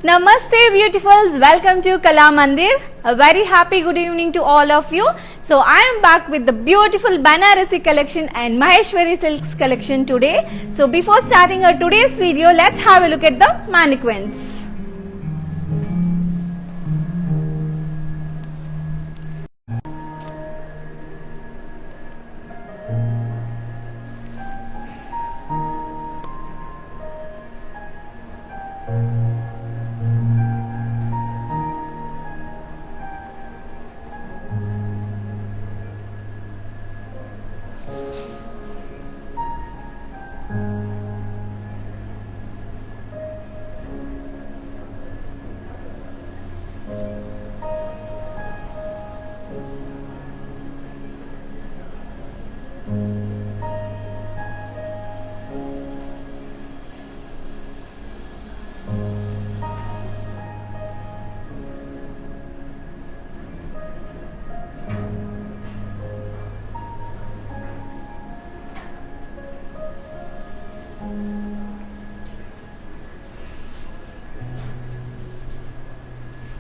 Namaste beautifuls, welcome to Kala Mandir. A very happy good evening to all of you. So I am back with the beautiful Banarasi collection and Maheshwari silks collection today. So before starting our today's video, let's have a look at the mannequins.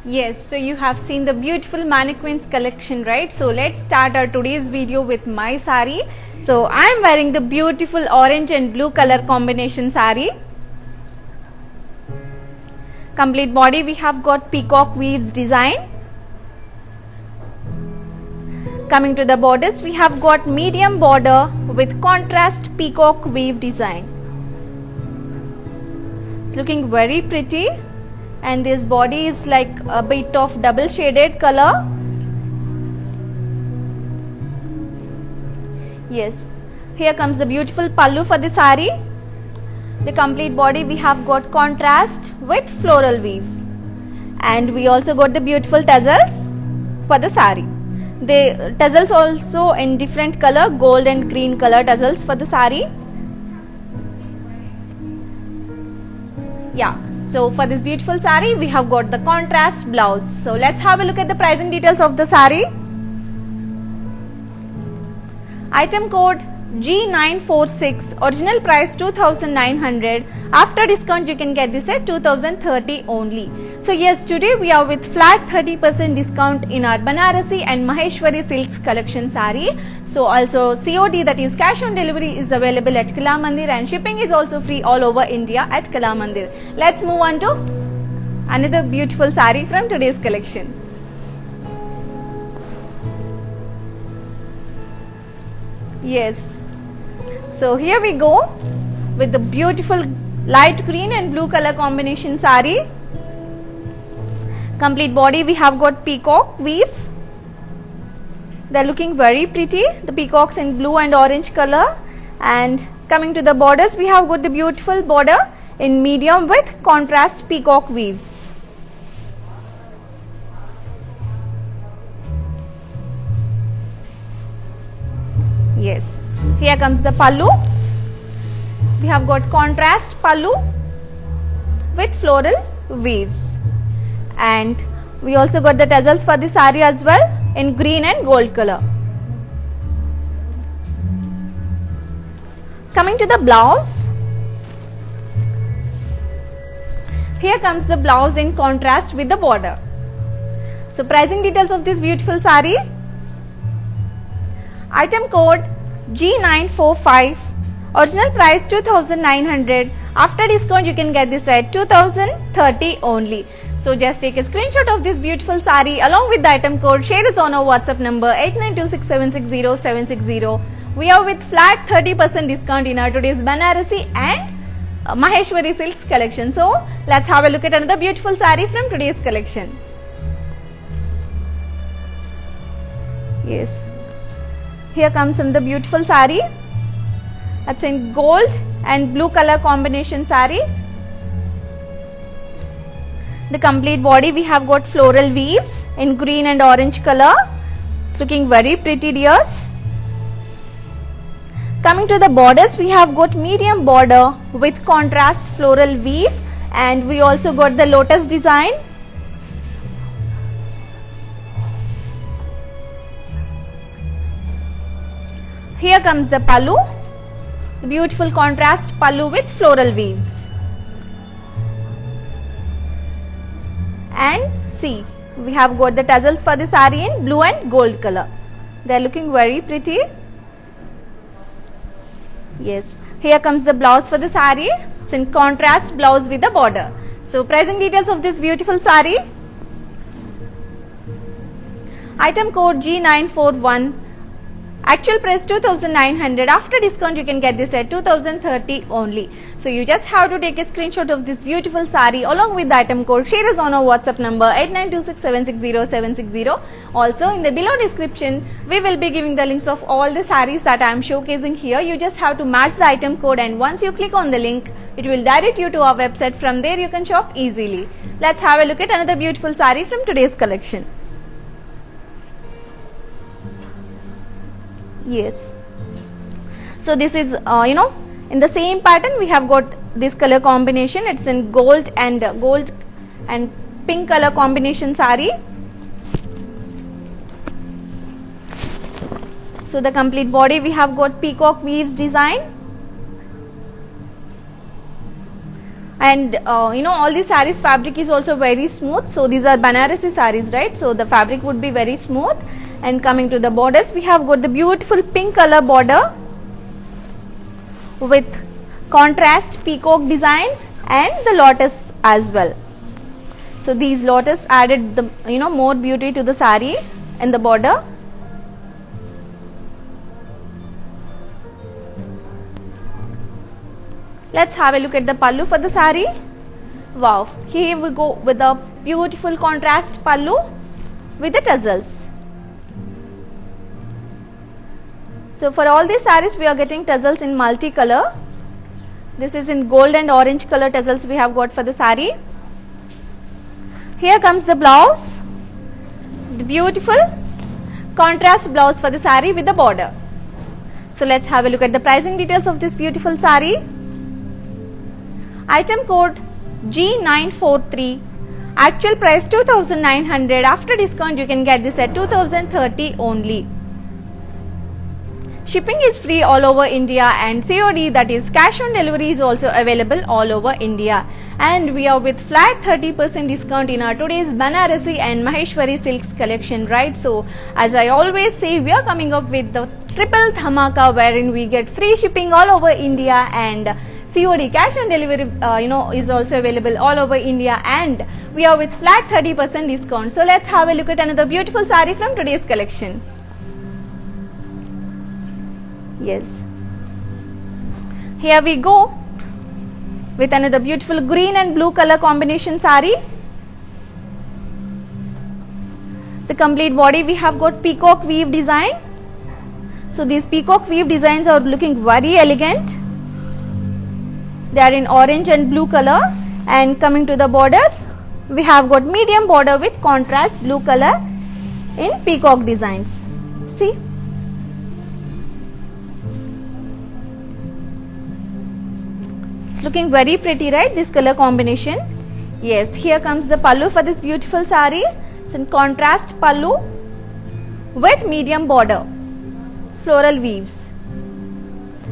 Yes, so you have seen the beautiful mannequins collection, right? So let's start our today's video with my sari. So I am wearing the beautiful orange and blue color combination sari. Complete body we have got peacock weaves design. Coming to the borders, we have got medium border with contrast peacock weave design. It's looking very pretty. And this body is like a bit of double shaded color. Yes, here comes the beautiful pallu for the sari. The complete body we have got contrast with floral weave, and we also got the beautiful tassels for the sari. The tassels also in different color, gold and green color tassels for the sari. Yeah. So for this beautiful sari, we have got the contrast blouse. So let's have a look at the pricing details of the sari. Item code G946, original price 2,900. After discount, you can get this at 2,030 only. So yes, today we are with flat 30% discount in our Banarasi and Maheshwari silks collection sari. So also COD, that is cash on delivery, is available at Kala Mandir, and shipping is also free all over India at Kala Mandir. Let's move on to another beautiful sari from today's collection. Yes. So here we go with the beautiful light green and blue color combination sari. Complete body we have got peacock weaves. They are looking very pretty, the peacocks in blue and orange color. And coming to the borders, we have got the beautiful border in medium with contrast peacock weaves. Yes, here comes the pallu. We have got contrast pallu with floral weaves, and we also got the tassels for the sari as well in green and gold color. Coming to the blouse, here comes the blouse in contrast with the border. So pricing details of this beautiful sari. Item code G945, original price 2,900. After discount, you can get this at 2,030 only. So just take a screenshot of this beautiful sari along with the item code. Share this on our WhatsApp number 8926760760. We are with flat 30% discount in our today's Banarasi and Maheshwari silks collection. So let's have a look at another beautiful sari from today's collection. Yes. Here comes another beautiful sari. That's in gold and blue color combination sari. The complete body we have got floral weaves in green and orange color. It's looking very pretty, dears. Coming to the borders, we have got medium border with contrast floral weave, and we also got the lotus design. Here comes the pallu, the beautiful contrast pallu with floral weaves. and see, we have got the tassels for the saree in blue and gold color. They are looking very pretty. Yes, here comes the blouse for the saree. It's in contrast blouse with the border. So pricing details of this beautiful saree. Item code G941. Actual price 2,900. After discount you can get this at 2,030 only. So you just have to take a screenshot of this beautiful saree along with the item code. Share us on our WhatsApp number 8926760760. Also in the below description we will be giving the links of all the sarees that I am showcasing here. You just have to match the item code, and once you click on the link it will direct you to our website. From there you can shop easily. Let's have a look at another beautiful saree from today's collection. Yes, so this is in the same pattern we have got this color combination. It's in gold and pink color combination saree. So the complete body we have got peacock weaves design, and all the sarees fabric is also very smooth. So these are Banarasi sarees, right? So the fabric would be very smooth. And coming to the borders, we have got the beautiful pink color border with contrast peacock designs and the lotus as well. So these lotus added the more beauty to the saree and the border. Let's have a look at the pallu for the saree. Wow, here we go with a beautiful contrast pallu with the tassels. So for all these sarees we are getting tassels in multicolor. This is in gold and orange color tassels we have got for the saree. Here comes the blouse, the beautiful contrast blouse for the saree with the border. So let's have a look at the pricing details of this beautiful saree. Item code G943. Actual price 2,900. After discount you can get this at 2,030 only. Shipping is free all over India, and COD, that is cash on delivery, is also available all over India. And we are with flat 30% discount in our today's Banarasi and Maheshwari silks collection, right? So as I always say, we are coming up with the triple dhamaka wherein we get free shipping all over India, and COD cash on delivery is also available all over India, and we are with flat 30% discount. So let's have a look at another beautiful saree from today's collection. Yes, here we go with another beautiful green and blue color combination saree. The complete body we have got peacock weave design. So these peacock weave designs are looking very elegant. They are in orange and blue color, and coming to the borders we have got medium border with contrast blue color in peacock designs. See, it's looking very pretty, right? This color combination. Yes, here comes the pallu for this beautiful saree. It's in contrast pallu with medium border, floral weaves,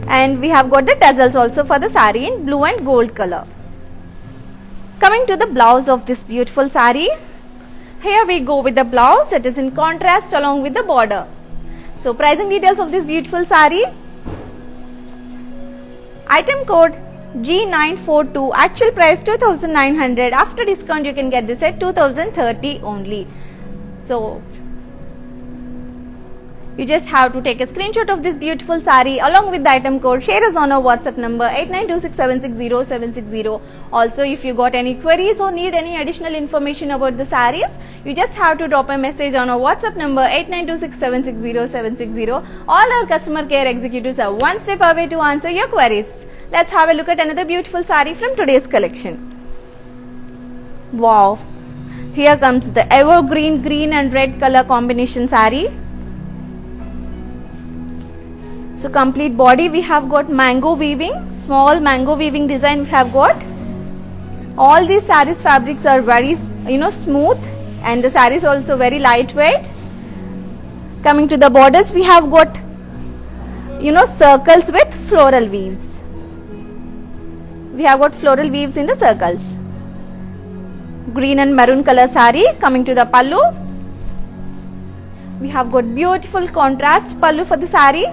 and we have got the tassels also for the saree in blue and gold color. Coming to the blouse of this beautiful saree, here we go with the blouse. It is in contrast along with the border. So pricing details of this beautiful saree. Item code G942. Actual price 2,900. After discount you can get this at 2,030 only. So you just have to take a screenshot of this beautiful saree along with the item code. Share us on our WhatsApp number 8926760760. Also, if you got any queries or need any additional information about the sarees, you just have to drop a message on our WhatsApp number 8926760760. All our customer care executives are one step away to answer your queries. Let's have a look at another beautiful saree from today's collection. Wow, here comes the evergreen green and red color combination saree. So complete body we have got mango weaving, small mango weaving design we have got. All these sarees fabrics are very smooth, and the saree is also very lightweight. Coming to the borders we have got circles with floral weaves. We have got floral weaves in the circles. green and maroon color saree. Coming to the pallu, we have got beautiful contrast pallu for the saree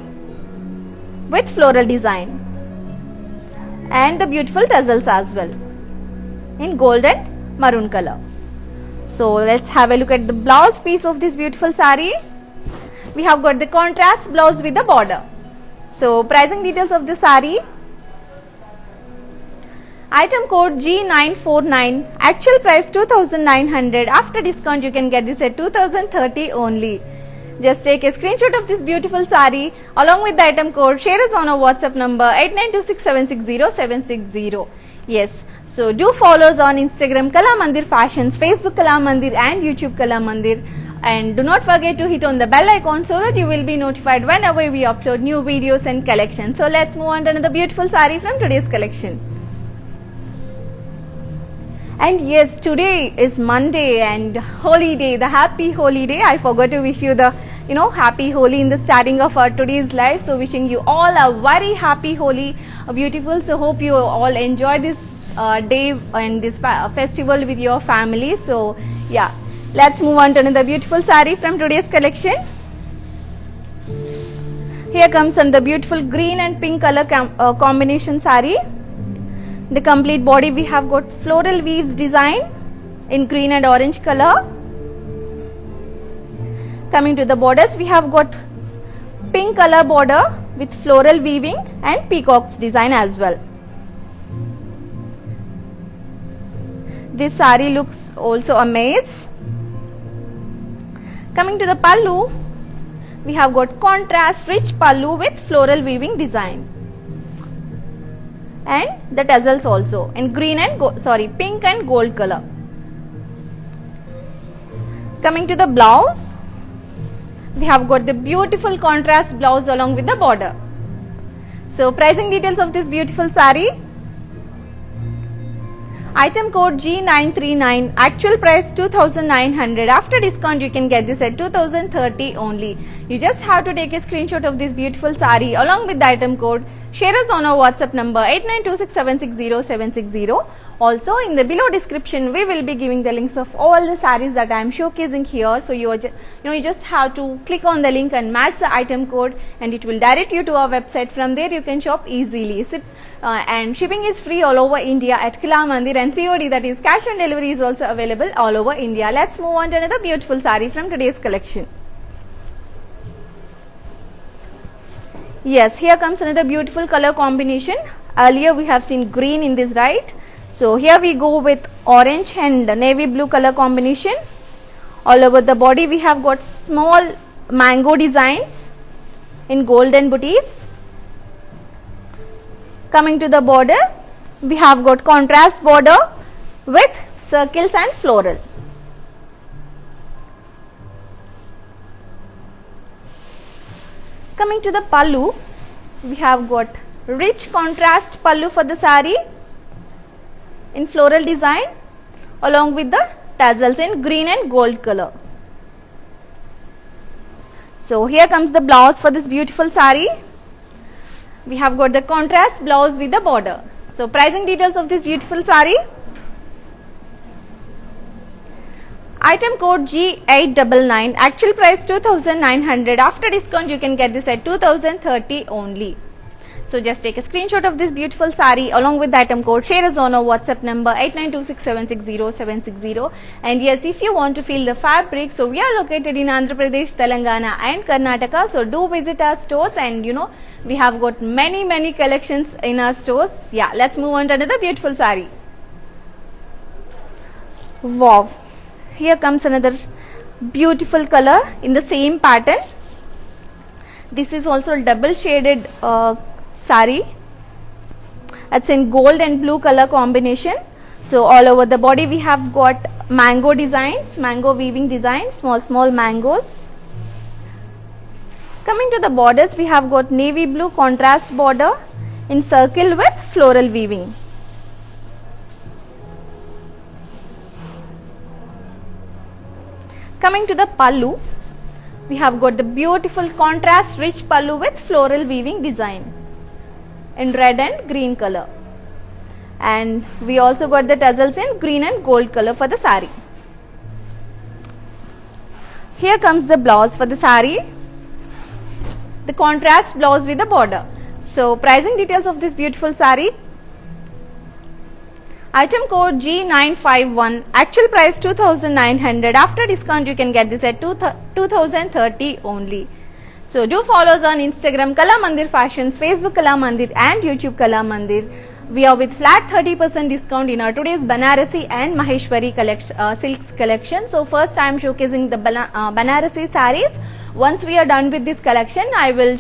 with floral design and the beautiful tassels as well in gold and maroon color. So let's have a look at the blouse piece of this beautiful saree. We have got the contrast blouse with the border. So pricing details of the saree. Item code G949, actual price 2900, after discount you can get this at 2030 only. Just take a screenshot of this beautiful saree along with the item code, share us on our WhatsApp number 8926760760. Yes, so do follow us on Instagram Kala Mandir Fashions, Facebook Kala Mandir and YouTube Kala Mandir, and do not forget to hit on the bell icon so that you will be notified whenever we upload new videos and collections. So let's move on to another beautiful saree from today's collection. And yes, today is Monday and Holy Day, the happy Holy Day. I forgot to wish you the happy Holi in the starting of our today's live. So wishing you all a very happy Holi, beautiful. So hope you all enjoy this day and this festival with your family. So yeah, let's move on to another beautiful saree from today's collection. Here comes another beautiful green and pink color combination saree. The complete body we have got floral weaves design in green and orange color. Coming to the borders, we have got pink color border with floral weaving and peacocks design as well. This saree looks also amazing. Coming to the pallu, we have got contrast rich pallu with floral weaving design and the tassels also in green and pink and gold color. Coming to the blouse, we have got the beautiful contrast blouse along with the border. So pricing details of this beautiful saree. Item code G939, actual price 2900, after discount you can get this at 2030 only. You just have to take a screenshot of this beautiful saree along with the item code, share us on our WhatsApp number 8926760760. Also in the below description we will be giving the links of all the sarees that I am showcasing here. So you just have to click on the link and match the item code and it will direct you to our website. From there you can shop easily. And shipping is free all over India at Kala Mandir, and COD, that is cash on delivery, is also available all over India. Let's move on to another beautiful saree from today's collection. Yes, here comes another beautiful color combination. Earlier we have seen green in this, right? So here we go with orange and navy blue color combination. All over the body we have got small mango designs in golden booties. Coming to the border, we have got contrast border with circles and floral. Coming to the pallu, we have got rich contrast pallu for the saree in floral design along with the tassels in green and gold color. So here comes the blouse for this beautiful saree. We have got the contrast blouse with the border. So pricing details of this beautiful saree. Item code G899, actual price 2900, after discount you can get this at 2030 only. So just take a screenshot of this beautiful saree along with the item code, share us on our WhatsApp number 8926760760. And yes, if you want to feel the fabric, so we are located in Andhra Pradesh, Telangana and Karnataka. So do visit our stores, and we have got many collections in our stores. Yeah, let's move on to another beautiful saree. Wow, here comes another beautiful color in the same pattern. This is also double shaded saree. It's in gold and blue color combination. So all over the body we have got mango designs, mango weaving designs, small mangoes. Coming to the borders, we have got navy blue contrast border in circle with floral weaving. Coming to the pallu, we have got the beautiful contrast rich pallu with floral weaving design in red and green color. and we also got the tassels in green and gold color for the saree. Here comes the blouse for the saree, the contrast blouse with the border. So pricing details of this beautiful saree. Item code G951, actual price 2900, after discount you can get this at 2030 only. So do follow us on Instagram Kala Mandir Fashions, Facebook Kala Mandir and YouTube Kala Mandir. We are with flat 30% discount in our today's Banarasi and Maheshwari silks collection. So first I am showcasing the Banarasi sarees. Once we are done with this collection, I will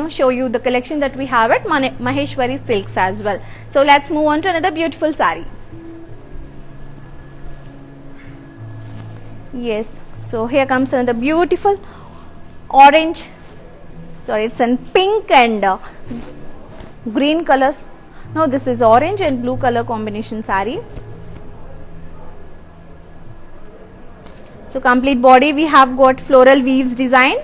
show you the collection that we have at Maheshwari silks as well. So let's move on to another beautiful saree. Yes, so here comes another beautiful orange, sorry, it's in pink and green colors. No, this is orange and blue color combination saree. So complete body we have got floral weaves design.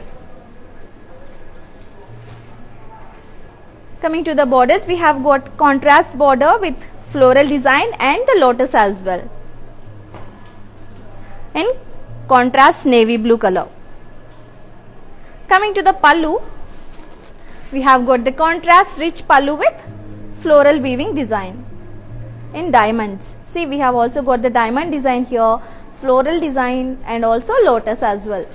Coming to the borders, we have got contrast border with floral design and the lotus as well in contrast navy blue color. Coming to the pallu, we have got the contrast rich pallu with floral weaving design in diamonds. See, we have also got the diamond design here, floral design and also lotus as well.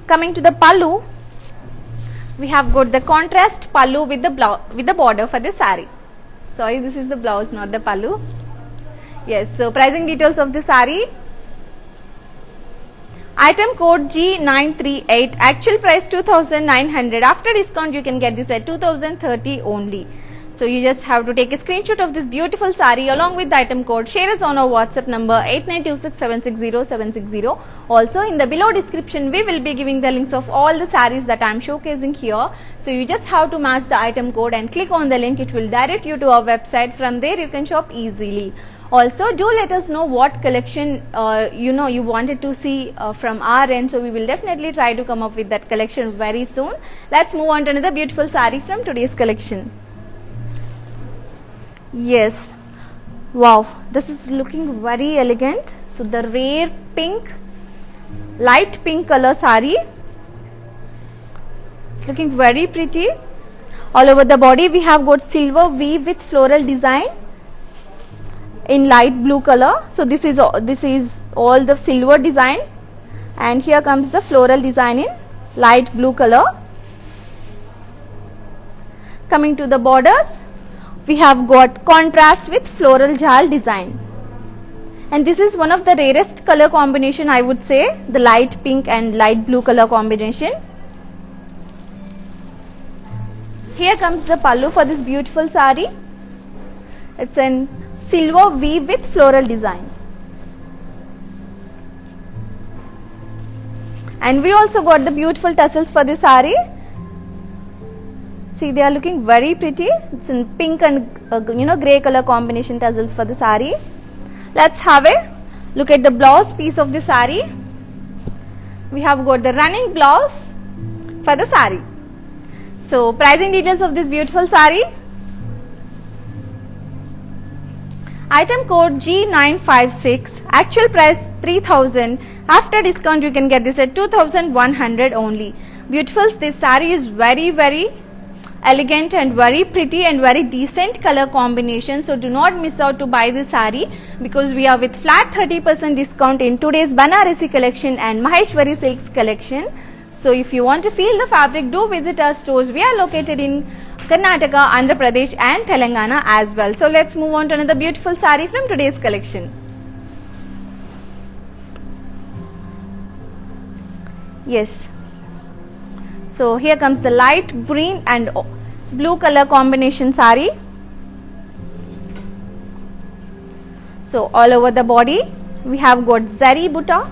Coming to the pallu, we have got the contrast pallu with the border for the saree. Sorry, this is the blouse, not the pallu. Yes, so pricing details of the saree. Item code G938, actual price 2900, after discount you can get this at 2030 only. So you just have to take a screenshot of this beautiful saree along with the item code, share us on our WhatsApp number 8926760760. Also in the below description we will be giving the links of all the sarees that I am showcasing here. So you just have to match the item code and click on the link, it will direct you to our website. From there you can shop easily. Also do let us know what collection you wanted to see from our end, so we will definitely try to come up with that collection very soon. Let's move on to another beautiful saree from today's collection. Yes, wow, this is looking very elegant. So the rare pink, light pink color saree, it's looking very pretty. All over the body we have got silver weave with floral design in light blue color. So this is all the silver design, and here comes the floral design in light blue color. Coming to the borders, we have got contrast with floral jal design, and this is one of the rarest color combination, I would say, the light pink and light blue color combination. Here comes the pallu for this beautiful saree. It's in silver weave with floral design, and we also got the beautiful tassels for this saree. See, they are looking very pretty. It's in pink and grey color combination tassels for the saree. Let's have a look at the blouse piece of the saree. We have got the running blouse for the saree. So pricing details of this beautiful saree. Item code G956, actual price 3000, after discount you can get this at 2100 only. Beautiful, this saree is very elegant and very pretty and very decent color combination. So do not miss out to buy this saree, because we are with flat 30% discount in today's Banarasi collection and Maheshwari silks collection. So if you want to feel the fabric, do visit our stores. We are located in Karnataka, Andhra Pradesh and Telangana as well. So let's move on to another beautiful saree from today's collection. Yes, so here comes the light green and blue color combination saree. So all over the body we have got zari butta.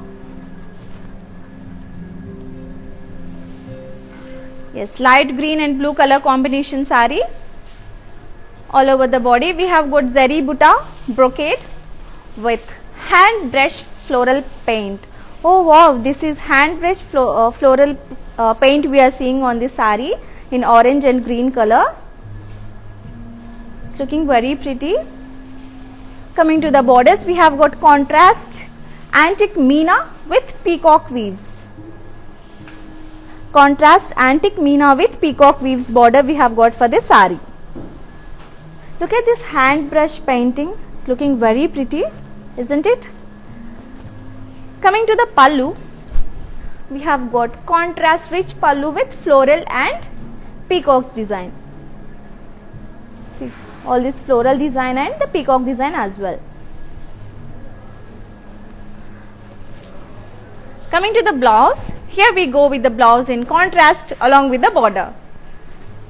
Yes, light green and blue color combination saree. All over the body we have got zari butta brocade with hand brush floral paint. Oh wow, this is hand brush floral paint we are seeing on this saree in orange and green color. looking very pretty. Coming to the borders, we have got contrast antique Meena with peacock weaves. Contrast antique Meena with peacock weaves border we have got for this sari. Look at this hand brush painting. It's looking very pretty, isn't it? Coming to the pallu, we have got contrast rich pallu with floral and peacock's design. See all this floral design and the peacock design as well. Coming to the blouse, here we go with the blouse in contrast along with the border.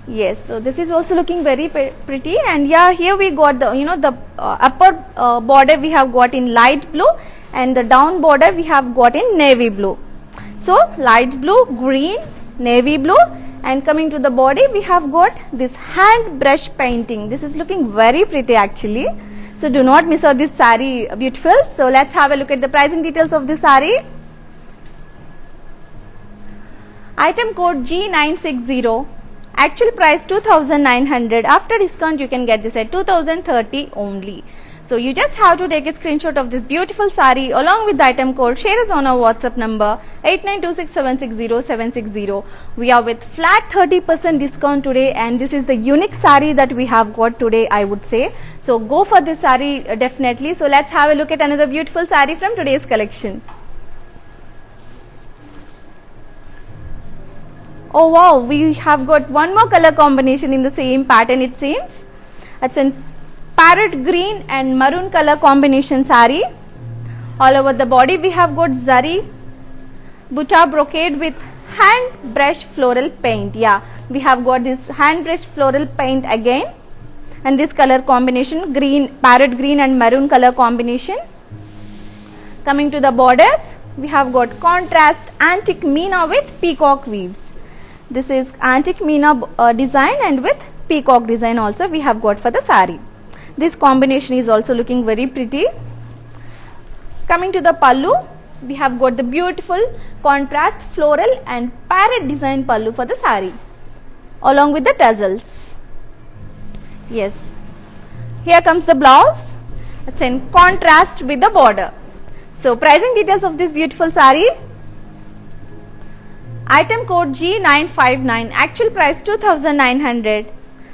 Yes, so this is also looking very pretty, and yeah, here we got the the upper border we have got in light blue, and the down border we have got in navy blue. So light blue, green, navy blue, and coming to the body we have got this hand brush painting. This is looking very pretty actually. So do not miss out this sari, beautiful. So let's have a look at the pricing details of this sari. Item code G960. Actual price 2,900. After discount you can get this at 2,030 only. So you just have to take a screenshot of this beautiful sari along with the item code. Share us on our WhatsApp number 8926760760. We are with flat 30% discount today, and this is the unique sari that we have got today, I would say. So go for this sari definitely. So let's have a look at another beautiful sari from today's collection. Oh wow, we have got one more color combination in the same pattern it seems. It's in parrot green and maroon color combination sari. All over the body we have got zari butta brocade with hand brush floral paint. Yeah, we have got this hand brush floral paint again, and this color combination green, parrot green and maroon color combination. Coming to the borders, we have got contrast antique Meena with peacock weaves. This is antique Meena design, and with peacock design also we have got for the sari. This combination is also looking very pretty. Coming to the pallu, we have got the beautiful contrast floral and parrot design pallu for the sari along with the tassels. Yes, here comes the blouse. It's in contrast with the border. So pricing details of this beautiful sari. Item code G959. Actual price 2,900.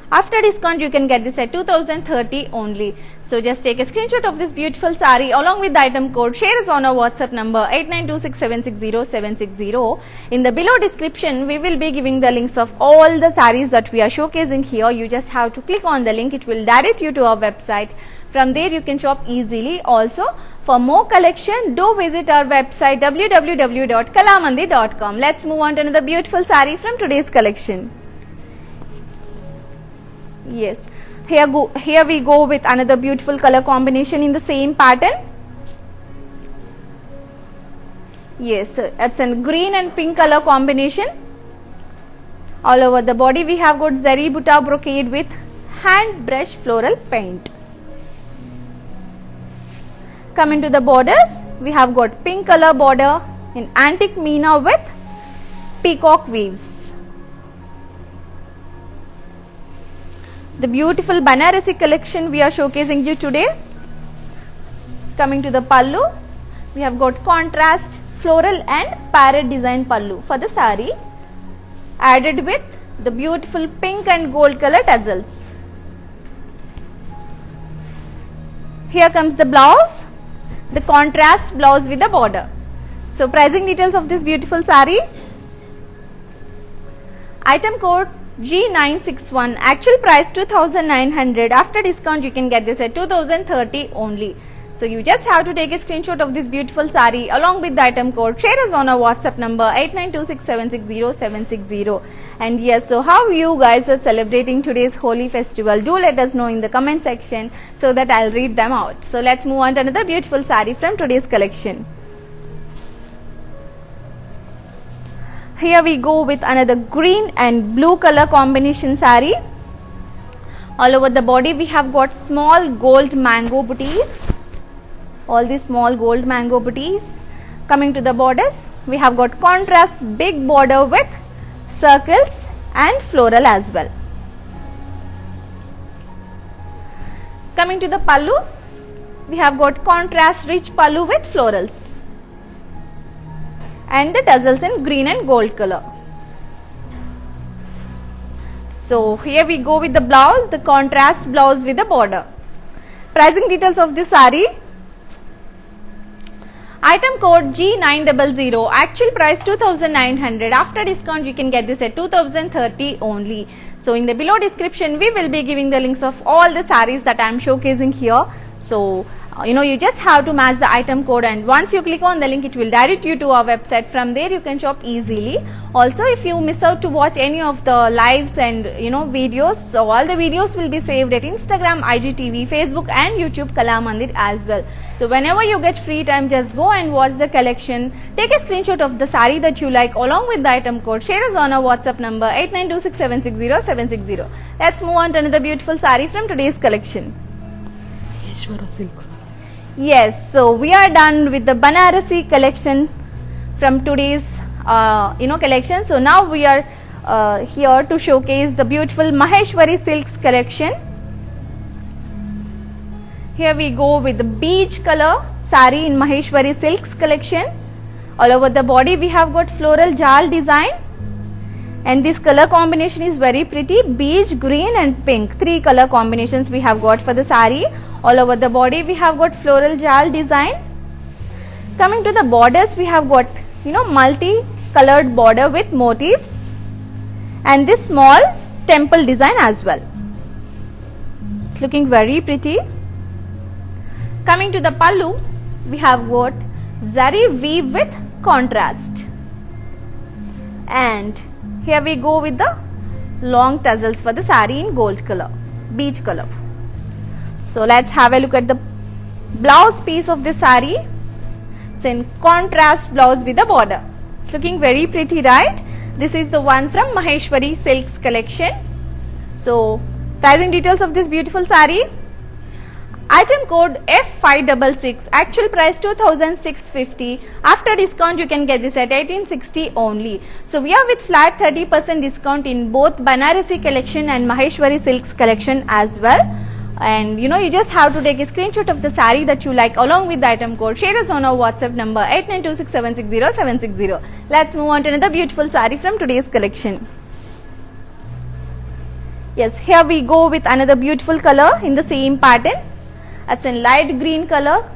After discount you can get this at 2,030 only. So just take a screenshot of this beautiful sari along with the item code. Share us on our WhatsApp number 8926760760. In the below description we will be giving the links of all the saris that we are showcasing here. You just have to click on the link. It will direct you to our website. From there you can shop easily. Also, for more collection, do visit our website www.kalamandi.com. Let's move on to another beautiful sari from today's collection. Yes, here we go with another beautiful color combination in the same pattern. Yes, it's a green and pink color combination. All over the body we have got zari butta brocade with hand brush floral paint. Coming to the borders, we have got pink color border in antique Meena with peacock weaves. The beautiful Banarasi collection we are showcasing you today. Coming to the pallu, we have got contrast floral and parrot design pallu for the sari, added with the beautiful pink and gold color tassels. Here comes the blouse. The contrast blouse with the border. So pricing details of this beautiful sari. Item code G961. Actual price 2,900. After discount you can get this at 2,030 only. So you just have to take a screenshot of this beautiful sari along with the item code. Share us on our WhatsApp number 8926760760. And yes, so how you guys are celebrating today's Holi festival? Do let us know in the comment section so that I'll read them out. So let's move on to another beautiful sari from today's collection. Here we go with another green and blue color combination sari. All over the body we have got small gold mango booties. All these small gold mango booties. Coming to the borders, we have got contrast big border with circles and floral as well. Coming to the pallu, we have got contrast rich pallu with florals and the tassels in green and gold color. So here we go with the blouse, the contrast blouse with the border. Pricing details of this saree. Item code G900, actual price 2900. After discount you can get this at 2030 only. So in the below description we will be giving the links of all the sarees that I am showcasing here. So you just have to match the item code, and once you click on the link it will direct you to our website. From there you can shop easily. Also, if you miss out to watch any of the lives and videos, so all the videos will be saved at Instagram, IGTV, Facebook and YouTube Kalamandir as well. So whenever you get free time, just go and watch the collection. Take a screenshot of the saree that you like along with the item code. Share us on our WhatsApp number 8926760760. Let's move on to another beautiful saree from today's collection. Yes, so we are done with the Banarasi collection from today's collection. So now we are here to showcase the beautiful Maheshwari Silks collection. Here we go with the beige color saree in Maheshwari Silks collection. All over the body we have got floral jal design, and this color combination is very pretty. Beige, green and pink, 3 color combinations we have got for the saree. All over the body we have got floral jal design. Coming to the borders, we have got multi colored border with motifs and this small temple design as well. It's looking very pretty. Coming to the pallu, we have got zari weave with contrast, and here we go with the long tassels for the saree in gold color, beige color. So let's have a look at the blouse piece of this saree. It's in contrast blouse with the border. It's looking very pretty, right? This is the one from Maheshwari Silks collection. So pricing details of this beautiful saree. Item code F566, actual price 2650. After discount you can get this at 1860 only. So we are with flat 30% discount in both Banarasi collection and Maheshwari Silks collection as well. And you just have to take a screenshot of the saree that you like along with the item code. Share us on our WhatsApp number 8926760760. Let's move on to another beautiful saree from today's collection. Yes, here we go with another beautiful color in the same pattern. It's in light green color.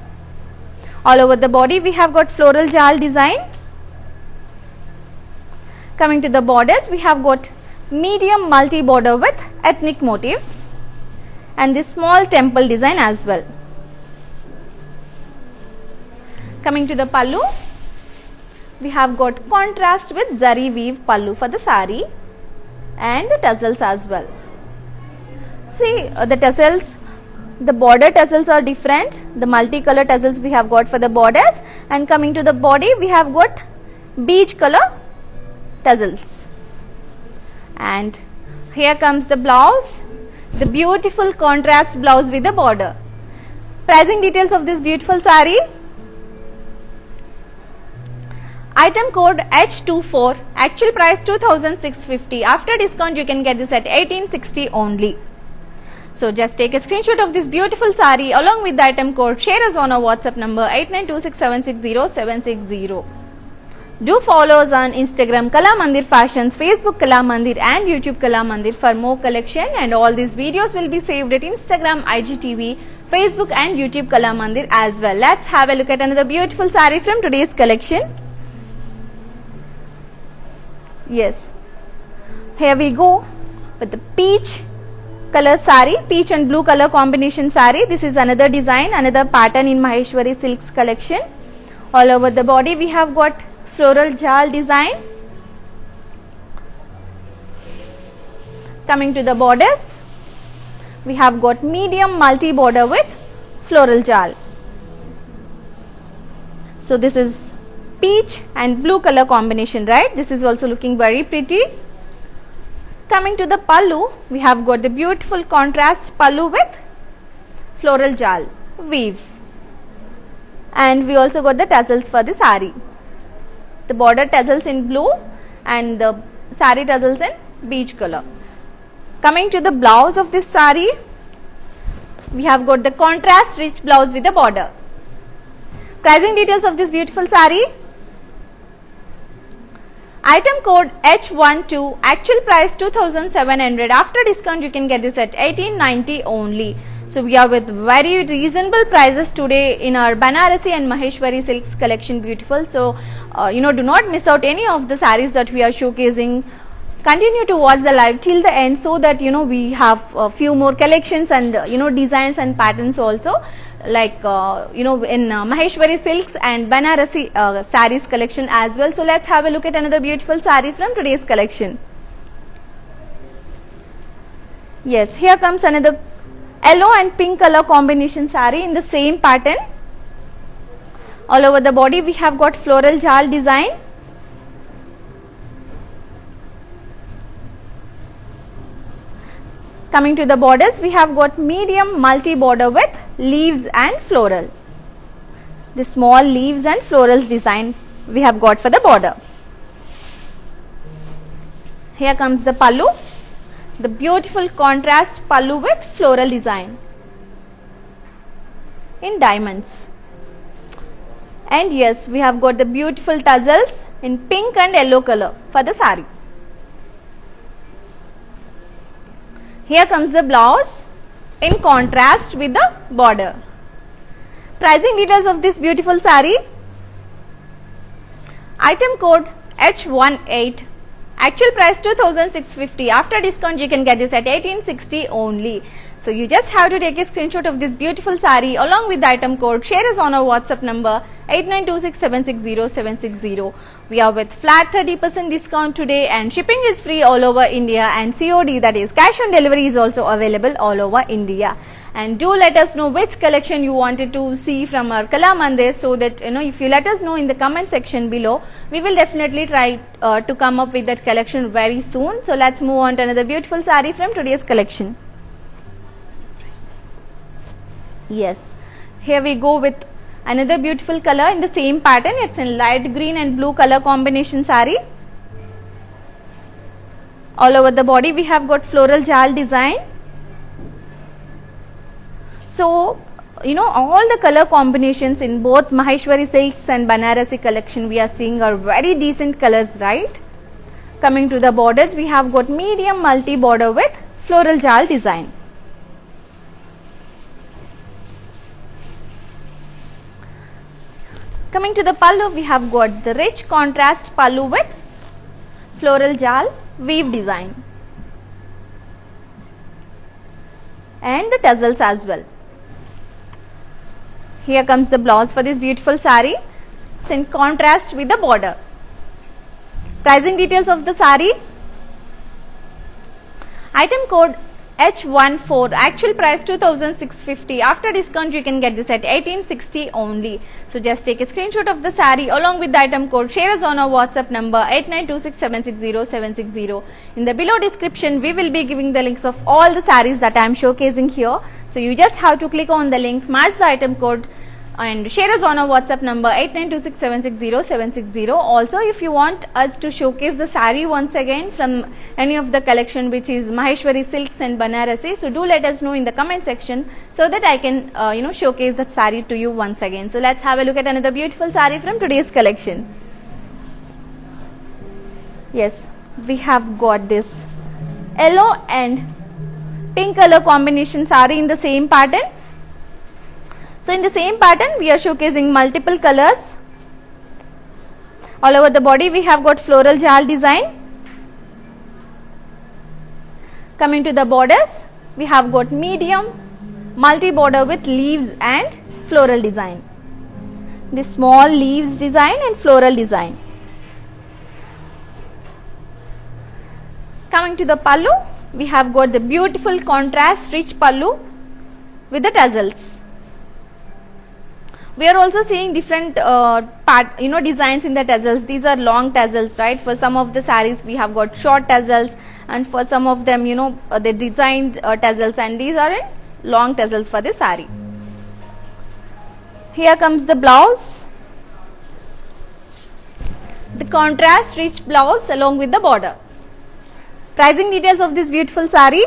All over the body we have got floral jal design. Coming to the borders, we have got medium multi border with ethnic motifs and this small temple design as well. Coming to the pallu, we have got contrast with zari weave pallu for the saree and the tassels as well. See, the tassels, the border tassels are different. The multicolor tassels we have got for the borders, and coming to the body we have got beige color tassels. And here comes the blouse, the beautiful contrast blouse with the border. Pricing details of this beautiful saree. Item code H24, actual price 2650. After discount you can get this at 1860 only. So just take a screenshot of this beautiful saree along with the item code. Share us on our WhatsApp number 8926760760. Do follow us on Instagram Kalamandir Fashions, Facebook Kalamandir and YouTube Kalamandir for more collection, and all these videos will be saved at Instagram, IGTV, Facebook and YouTube Kalamandir as well. Let's have a look at another beautiful saree from today's collection. Yes, here we go with the peach color saree, peach and blue color combination saree. This is another design, another pattern in Maheshwari Silks collection. All over the body we have got floral jal design. Coming to the borders, we have got medium multi border with floral jal. So this is peach and blue color combination, right? This is also looking very pretty. Coming to the pallu, we have got the beautiful contrast pallu with floral jal weave, and we also got the tassels for the saree. The border tassels in blue and the saree tassels in beige color. Coming to the blouse of this saree, we have got the contrast rich blouse with the border. Pricing details of this beautiful saree. Item code H12, actual price 2700, after discount you can get this at 1890 only. So we are with very reasonable prices today in our Banarasi and Maheshwari silks collection, beautiful. So do not miss out any of the sarees that we are showcasing. Continue to watch the live till the end, so that we have a few more collections and designs and patterns also, like in Maheshwari silks and Banarasi sarees collection as well. So let's have a look at another beautiful saree from today's collection. Yes, here comes another yellow and pink color combination saree in the same pattern. All over the body we have got floral jal design. Coming to the borders, we have got medium multi border with leaves and floral. The small leaves and florals design we have got for the border. Here comes the pallu, the beautiful contrast pallu with floral design in diamonds. And yes, we have got the beautiful tassels in pink and yellow color for the saree. Here comes the blouse in contrast with the border. Pricing details of this beautiful saree. Item code H18, actual price 2650, after discount you can get this at 1860 only. So you just have to take a screenshot of this beautiful saree along with the item code, share us on our WhatsApp number 8926760760. We are with flat 30% discount today, and shipping is free all over India, and COD, that is cash on delivery, is also available all over India. And do let us know which collection you wanted to see from our Kala Mandir, so that if you let us know in the comment section below, we will definitely try to come up with that collection very soon. So let's move on to another beautiful saree from today's collection. Yes, here we go with another beautiful color in the same pattern. It's in light green and blue color combination saree. All over the body we have got floral jal design. So all the color combinations in both Maheshwari silks and Banarasi collection we are seeing are very decent colors, right? Coming to the borders, we have got medium multi border with floral jal design. Coming to the pallu, we have got the rich contrast pallu with floral jal weave design and the tassels as well. Here comes the blouse for this beautiful saree. It's in contrast with the border. Pricing details of the saree. Item code H14, actual price 2650, after discount you can get this at 1860 only. So just take a screenshot of the saree along with the item code, share us on our WhatsApp number 8926760760. In the below description we will be giving the links of all the sarees that I am showcasing here. So you just have to click on the link, match the item code and share us on our WhatsApp number 8926760760. Also, if you want us to showcase the saree once again from any of the collection which is Maheshwari silks and Banarasi, so do let us know in the comment section so that I can showcase the saree to you once again. So let's have a look at another beautiful saree from today's collection. Yes, we have got this yellow and pink color combination saree in the same pattern. So in the same pattern we are showcasing multiple colors. All over the body we have got floral jal design. Coming to the borders, we have got medium multi border with leaves and floral design. The small leaves design and floral design. Coming to the pallu, we have got the beautiful contrast rich pallu with the tassels. We are also seeing different designs in the tassels. These are long tassels, right? For some of the sarees we have got short tassels, and for some of them they designed tassels, and these are in long tassels for the saree. Here comes the blouse, the contrast rich blouse along with the border. Pricing details of this beautiful saree.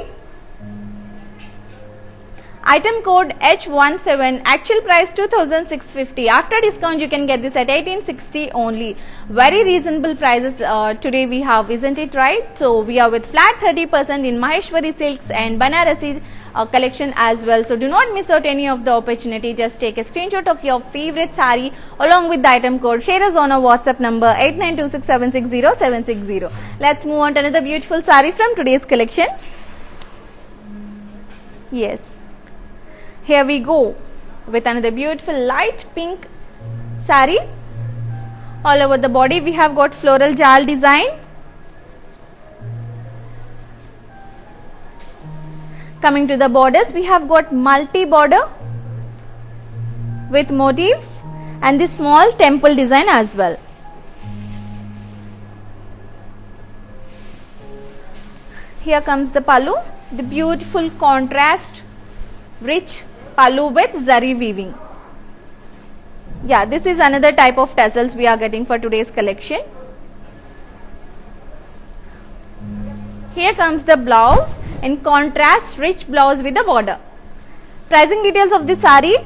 Item code H17, actual price 2650. After discount you can get this at 1860 only. Very reasonable prices today we have, isn't it right? So we are with flat 30% in Maheshwari silks and Banarasi collection as well. So do not miss out any of the opportunity. Just take a screenshot of your favorite saree along with the item code. Share us on our WhatsApp number 8926760760. Let's move on to another beautiful saree from today's collection. Yes. Here we go with another beautiful light pink saree. All over the body we have got floral jal design. Coming to the borders, we have got multi border with motifs and the small temple design as well. Here comes the pallu, the beautiful contrast rich pallu with zari weaving. Yeah, this is another type of tassels we are getting for today's collection. Here comes the blouse in contrast rich blouse with the border. Pricing details of the saree.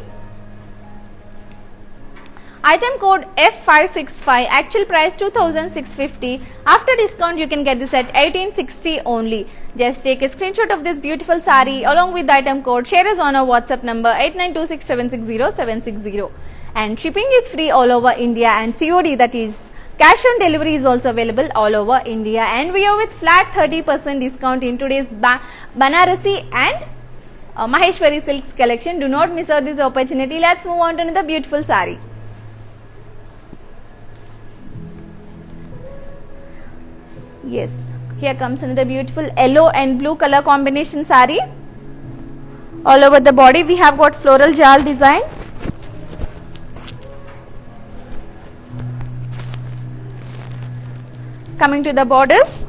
Item code F565, actual price 2650. After discount you can get this at 1860 only. Just take a screenshot of this beautiful saree along with the item code. Share us on our WhatsApp number 8926760760. And shipping is free all over India, and COD, that is cash on delivery, is also available all over India. And we are with flat 30% discount in today's Banarasi and Maheshwari silks collection. Do not miss out this opportunity. Let's move on to another beautiful saree. Yes, here comes another beautiful yellow and blue color combination saree. All over the body we have got floral jal design. Coming to the borders,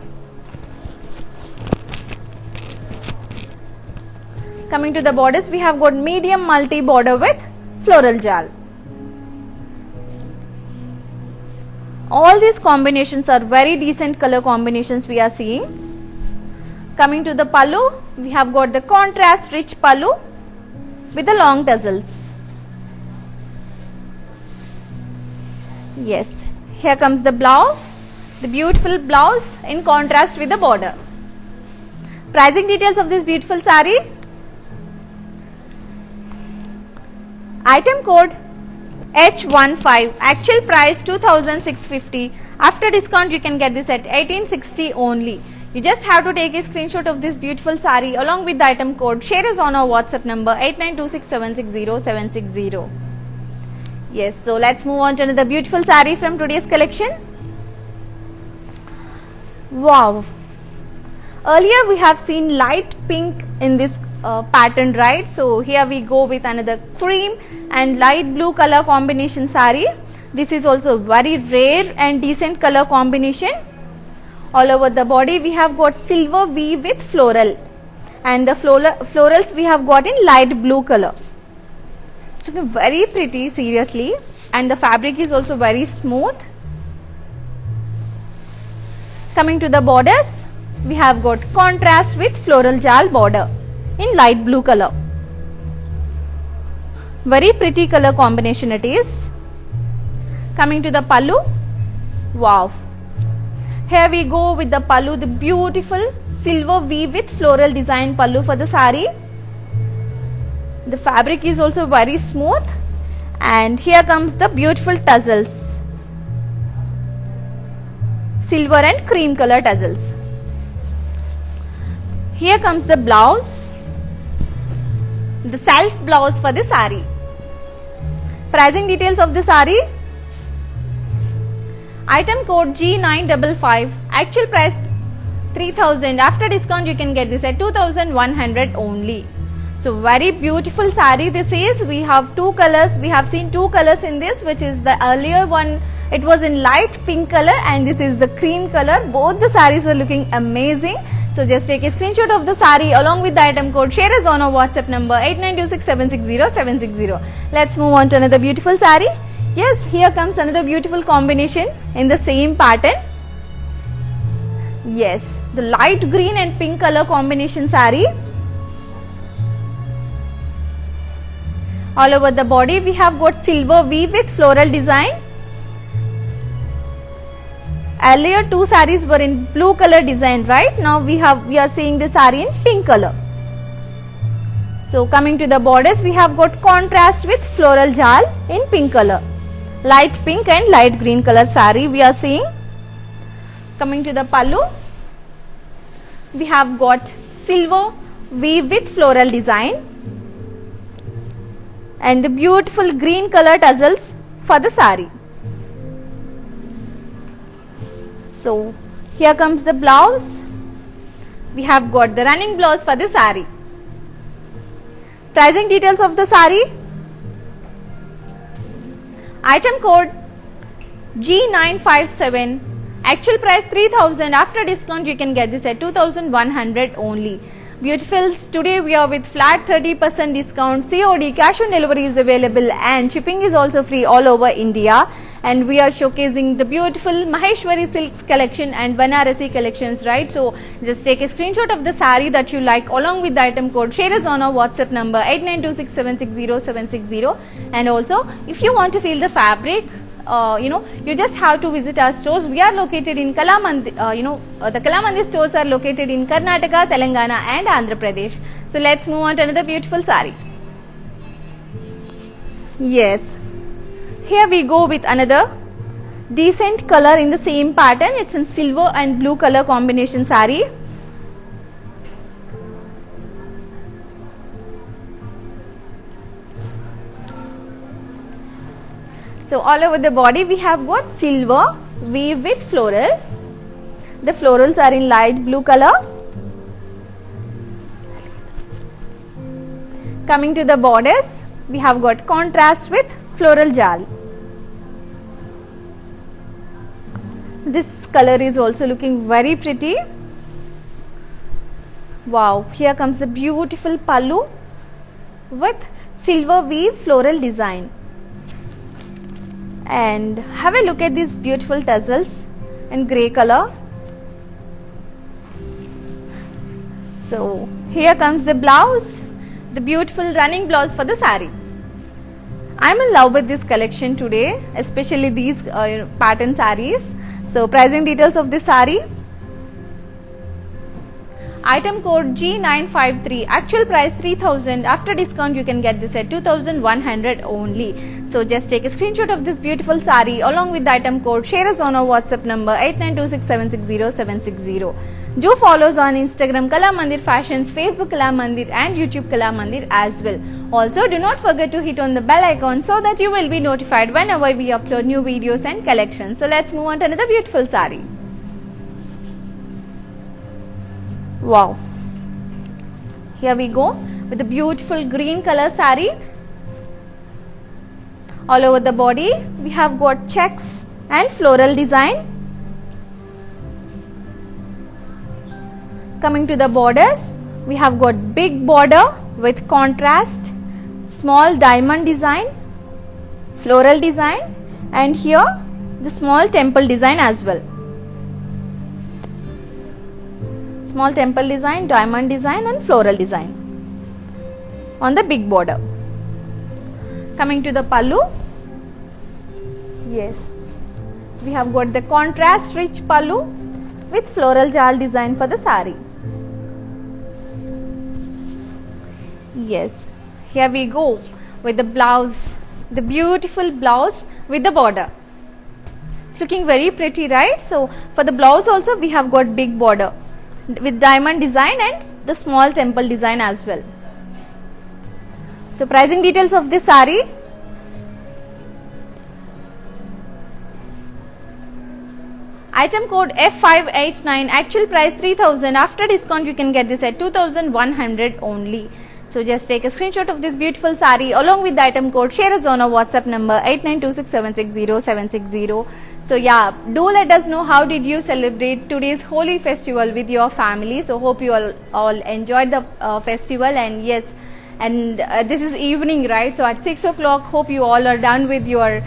we have got medium multi border with floral jal. All these combinations are very decent color combinations we are seeing. Coming to the pallu, we have got the contrast rich pallu with the long tassels. Yes, here comes the blouse, the beautiful blouse in contrast with the border. Pricing details of this beautiful saree. Item code H15, actual price 2650. After discount you can get this at 1860 only. You just have to take a screenshot of this beautiful saree along with the item code. Share us on our WhatsApp number 8926760760. Yes, so let's move on to another beautiful saree from today's collection. Wow, earlier we have seen light pink in this pattern, right? So here we go with another cream and light blue color combination saree. This is also very rare and decent color combination. All over the body we have got silver weave with floral, and the florals we have got in light blue color. So very pretty, seriously, and the fabric is also very smooth. Coming to the borders, we have got contrast with floral jal border in light blue color. Very pretty color combination it is. Coming to the pallu, wow. Here we go with the pallu, the beautiful silver weave with floral design pallu for the saree. The fabric is also very smooth, and here comes the beautiful tassels. Silver and cream color tassels. Here comes the blouse, the self blouse for the saree. Pricing details of the saree. Item code G955, actual price 3000. After discount you can get this at 2100 only. So very beautiful saree this is. We have two colors. We have seen two colors in this, which is the earlier one, it was in light pink color, and this is the cream color. Both the sarees are looking amazing. So just take a screenshot of the saree along with the item code. Share us on our WhatsApp number 8926760760. Let's move on to another beautiful saree. Yes, here comes another beautiful combination in the same pattern. Yes, the light green and pink color combination saree. All over the body we have got silver weave with floral design. Earlier two sarees were in blue color design, right? Now we are seeing the saree in pink color. So coming to the borders, we have got contrast with floral jal in pink color, light pink and light green color saree we are seeing. Coming to the pallu, we have got silver weave with floral design and the beautiful green color tassels for the saree. So here comes the blouse. We have got the running blouse for the saree. Pricing details of the saree. Item code G957. Actual price 3000. After discount you can get this at 2100 only. Beautifuls, today we are with flat 30% discount. COD, cash on delivery is available and shipping is also free all over India. And we are showcasing the beautiful Maheshwari silks collection and Banarasi collections, right? So just take a screenshot of the saree that you like along with the item code. Share us on our WhatsApp number 8926760760. And also if you want to feel the fabric, you just have to visit our stores. We are located in Kalamandi, the Kalamandi stores are located in Karnataka, Telangana and Andhra Pradesh. So let's move on to another beautiful saree. Yes. Here we go with another decent color in the same pattern. It's in silver and blue color combination saree. So all over the body we have got silver weave with floral. The florals are in light blue color. Coming to the borders, we have got contrast with floral jal. This color is also looking very pretty. Wow, here comes the beautiful pallu with silver weave floral design. And have a look at these beautiful tassels in grey color. So here comes the blouse, the beautiful running blouse for the saree. I am in love with this collection today, especially these pattern sarees. So pricing details of this saree. Item code G953. Actual price 3000. After discount you can get this at 2100 only. So just take a screenshot of this beautiful saree along with the item code. Share us on our WhatsApp number 8926760760. Do follow us on Instagram Kala Mandir Fashions, Facebook Kala Mandir and YouTube Kala Mandir as well. Also do not forget to hit on the bell icon so that you will be notified whenever we upload new videos and collections. So let's move on to another beautiful saree. Wow. Here we go with the beautiful green color saree. All over the body we have got checks and floral design. Coming to the borders, we have got big border with contrast, small diamond design, floral design, and here the small temple design as well. Small temple design, diamond design and floral design on the big border. Coming to the pallu, yes, we have got the contrast rich pallu with floral jal design for the saree. Yes, here we go with the blouse, the beautiful blouse with the border. It's looking very pretty, right? So for the blouse also we have got big border with diamond design and the small temple design as well. So pricing details of this saree. Item code F589. Actual price 3000. After discount you can get this at 2100 only. So just take a screenshot of this beautiful saree along with the item code. Share us on our WhatsApp number 8926760760. So yeah, do let us know how did you celebrate today's Holi festival with your family. So hope you all enjoyed the festival, and yes, and this is evening, right? So at 6 o'clock, hope you all are done with your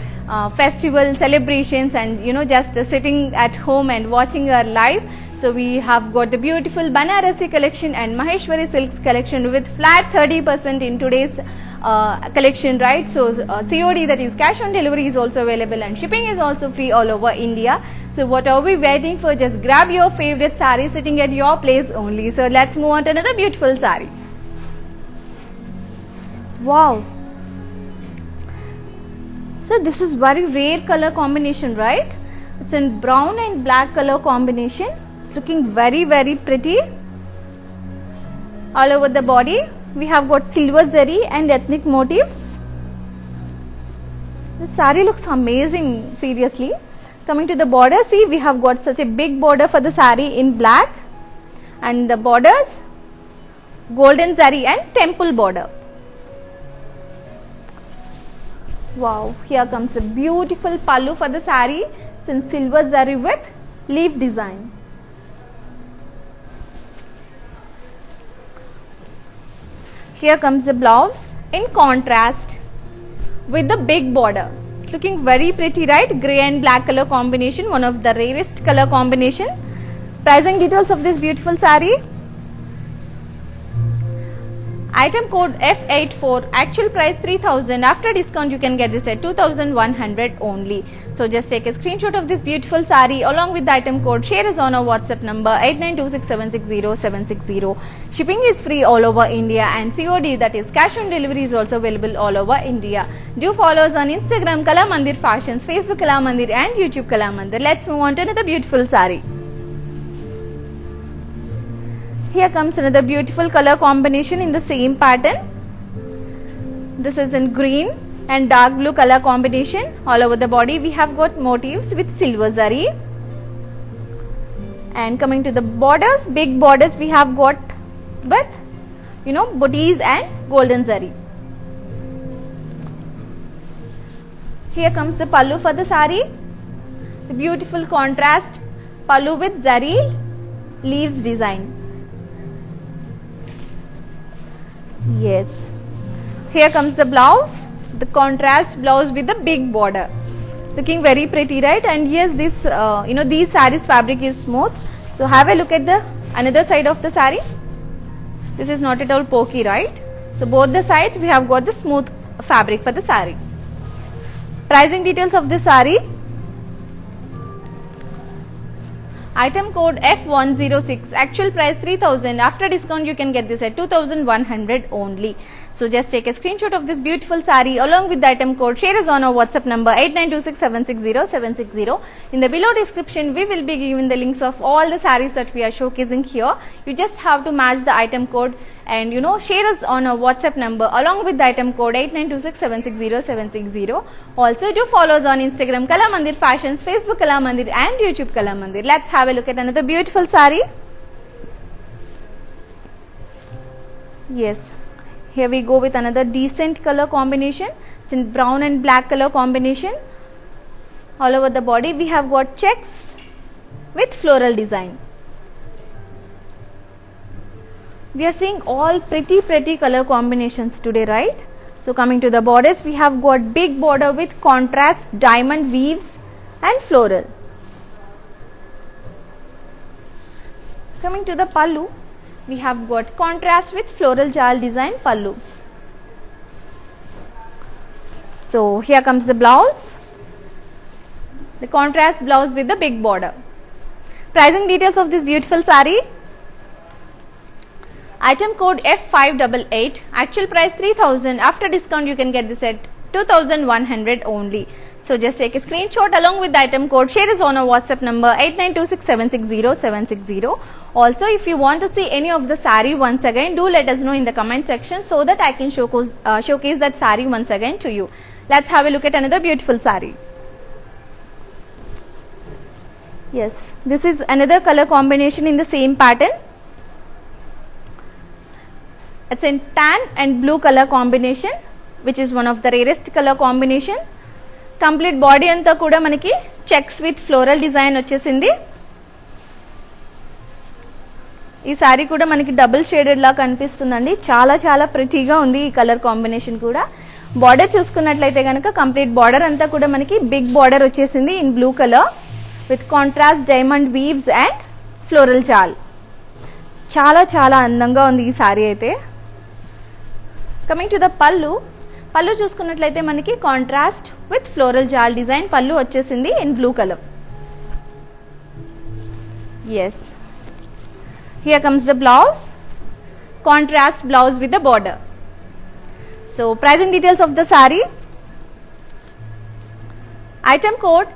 festival celebrations and just sitting at home and watching our live. So we have got the beautiful Banarasi collection and Maheshwari silks collection with flat 30% in today's collection, right? So COD, that is cash on delivery, is also available, and shipping is also free all over India. So what are we waiting for? Just grab your favorite saree sitting at your place only. So let's move on to another beautiful saree. Wow. So this is very rare color combination, right? It's in brown and black color combination. It's looking very pretty. All over the body we have got silver zari and ethnic motifs. The saree looks amazing, seriously. Coming to the border, see, we have got such a big border for the saree in black, and the borders golden zari and temple border. Wow, here comes the beautiful pallu for the saree. It's in silver zari with leaf design. Here comes the blouse in contrast with the big border. It's looking very pretty, right? Grey and black color combination, one of the rarest color combination. Pricing details of this beautiful saree. Item code F84, actual price 3000, after discount you can get this at 2100 only. So just take a screenshot of this beautiful saree along with the item code, share us on our WhatsApp number 8926760760. Shipping is free all over India, and COD, that is cash on delivery, is also available all over India. Do follow us on Instagram Kala Mandir Fashions, Facebook Kala Mandir, and YouTube Kala Mandir. Let's move on to another beautiful saree. Here comes another beautiful color combination in the same pattern. This is in green and dark blue color combination. All over the body we have got motifs with silver zari. And coming to the borders, big borders we have got with, booties and golden zari. Here comes the pallu for the saree. The beautiful contrast pallu with zari leaves design. Yes, here comes the blouse, the contrast blouse with the big border, looking very pretty, right? And yes, this these sarees fabric is smooth. So have a look at the another side of the saree. This is not at all pokey, right? So both the sides we have got the smooth fabric for the saree. Pricing details of this saree. Item code F106, actual price 3000, after discount you can get this at 2100 only. So just take a screenshot of this beautiful saree along with the item code, share us on our WhatsApp number 8926760760. In the below description we will be giving the links of all the sarees that we are showcasing here. You just have to match the item code and share us on our WhatsApp number along with the item code 8926760760. Also do follow us on Instagram Kala Mandir Fashions, Facebook Kala Mandir, and YouTube Kala Mandir. Let's have a look at another beautiful saree. Yes, here we go with another decent color combination. It's in brown and black color combination. All over the body we have got checks with floral design. We are seeing all pretty color combinations today, right? So coming to the borders, we have got big border with contrast diamond weaves and floral. Coming to the pallu, we have got contrast with floral jal design pallu. So here comes the blouse, the contrast blouse with the big border. Pricing details of this beautiful saree. Item code F588, actual price 3000, after discount you can get this at 2100 only. So just take a screenshot along with the item code, share us on our WhatsApp number 8926760760. Also, if you want to see any of the saree once again, do let us know in the comment section so that I can showcase that saree once again to you. Let's have a look at another beautiful saree. Yes, this is another color combination in the same pattern. It's in tan and blue color combination, which is one of the rarest color combination. Complete body anta kuda manaki checks with floral design vachesindi. Ee saree kuda manaki double shaded la kanipistundandi. Chala pretty ga undi ee color combination kuda. Border chusukunnatlaite ganaka complete border anta kuda manaki big border vachesindi in blue color with contrast diamond weaves and floral jal. Chala andanga undi ee saree aithe. Coming to the pallu, పళ్ళు చూసుకున్నట్లయితే మనకి contrast with floral జాల్ design పళ్ళు వచ్చేసింది in blue colour. Yes, here comes the blouse, contrast blouse with the border. So pricing details of the saree. Item code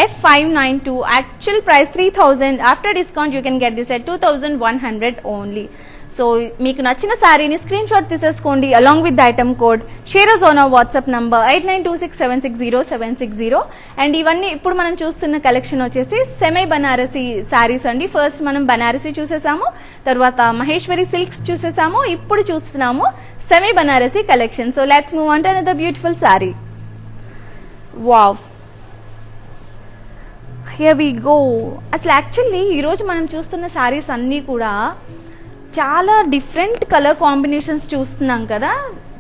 F592, actual price 3000, after discount you can get this at 2100 only. So మీకు నచ్చిన శారీని screenshot తీసేసుకోండి along with the item code. Share us on our WhatsApp number 8926760760. And ఇవన్నీ ఇప్పుడు మనం చూస్తున్న collection వచ్చేసి semi Banarasi saris అండి. ఫస్ట్ మనం బనారసి చూసేసాము, తర్వాత మహేశ్వరి సిల్క్స్ చూసేసాము, ఇప్పుడు చూస్తున్నాము semi Banarasi collection. So let's move on to another beautiful sari. Wow, here we go. అసలు యాక్చువల్లీ ఈరోజు మనం చూస్తున్న శారీస్ అన్నీ కూడా చాలా డిఫరెంట్ కలర్ కాంబినేషన్స్ చూస్తున్నాం కదా.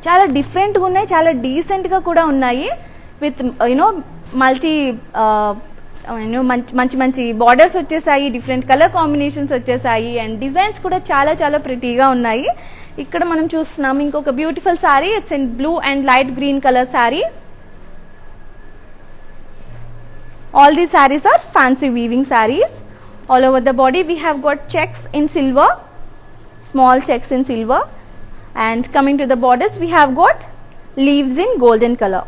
చాలా డిఫరెంట్గా ఉన్నాయి, చాలా డీసెంట్గా కూడా ఉన్నాయి. విత్ యూనో మల్టీ మంచి మంచి బార్డర్స్ వచ్చేసాయి, డిఫరెంట్ కలర్ కాంబినేషన్స్ వచ్చేసాయి, అండ్ డిజైన్స్ కూడా చాలా చాలా ప్రిటీగా ఉన్నాయి. ఇక్కడ మనం చూస్తున్నాం ఇంకొక beautiful sari. It's in blue and light green colour sari. All these sarees are fancy weaving sarees. All over the body we have got checks in silver, small checks in silver, and coming to the borders we have got leaves in golden color.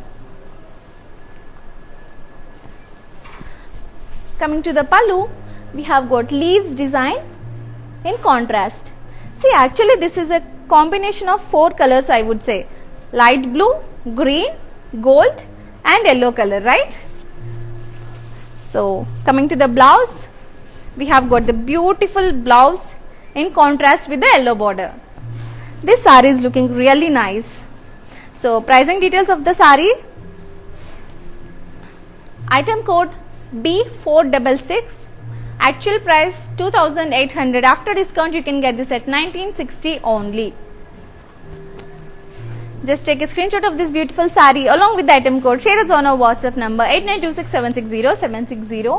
Coming to the pallu, we have got leaves design in contrast. See, actually this is a combination of 4 colors, I would say. Light blue, green, gold and yellow color, right? So coming to the blouse, we have got the beautiful blouse in contrast with the yellow border. This saree is looking really nice. So pricing details of the saree. Item code B466, actual price 2800, after discount you can get this at 1960 only. Just take a screenshot of this beautiful saree along with the item code. Share us on our WhatsApp number 8926760760.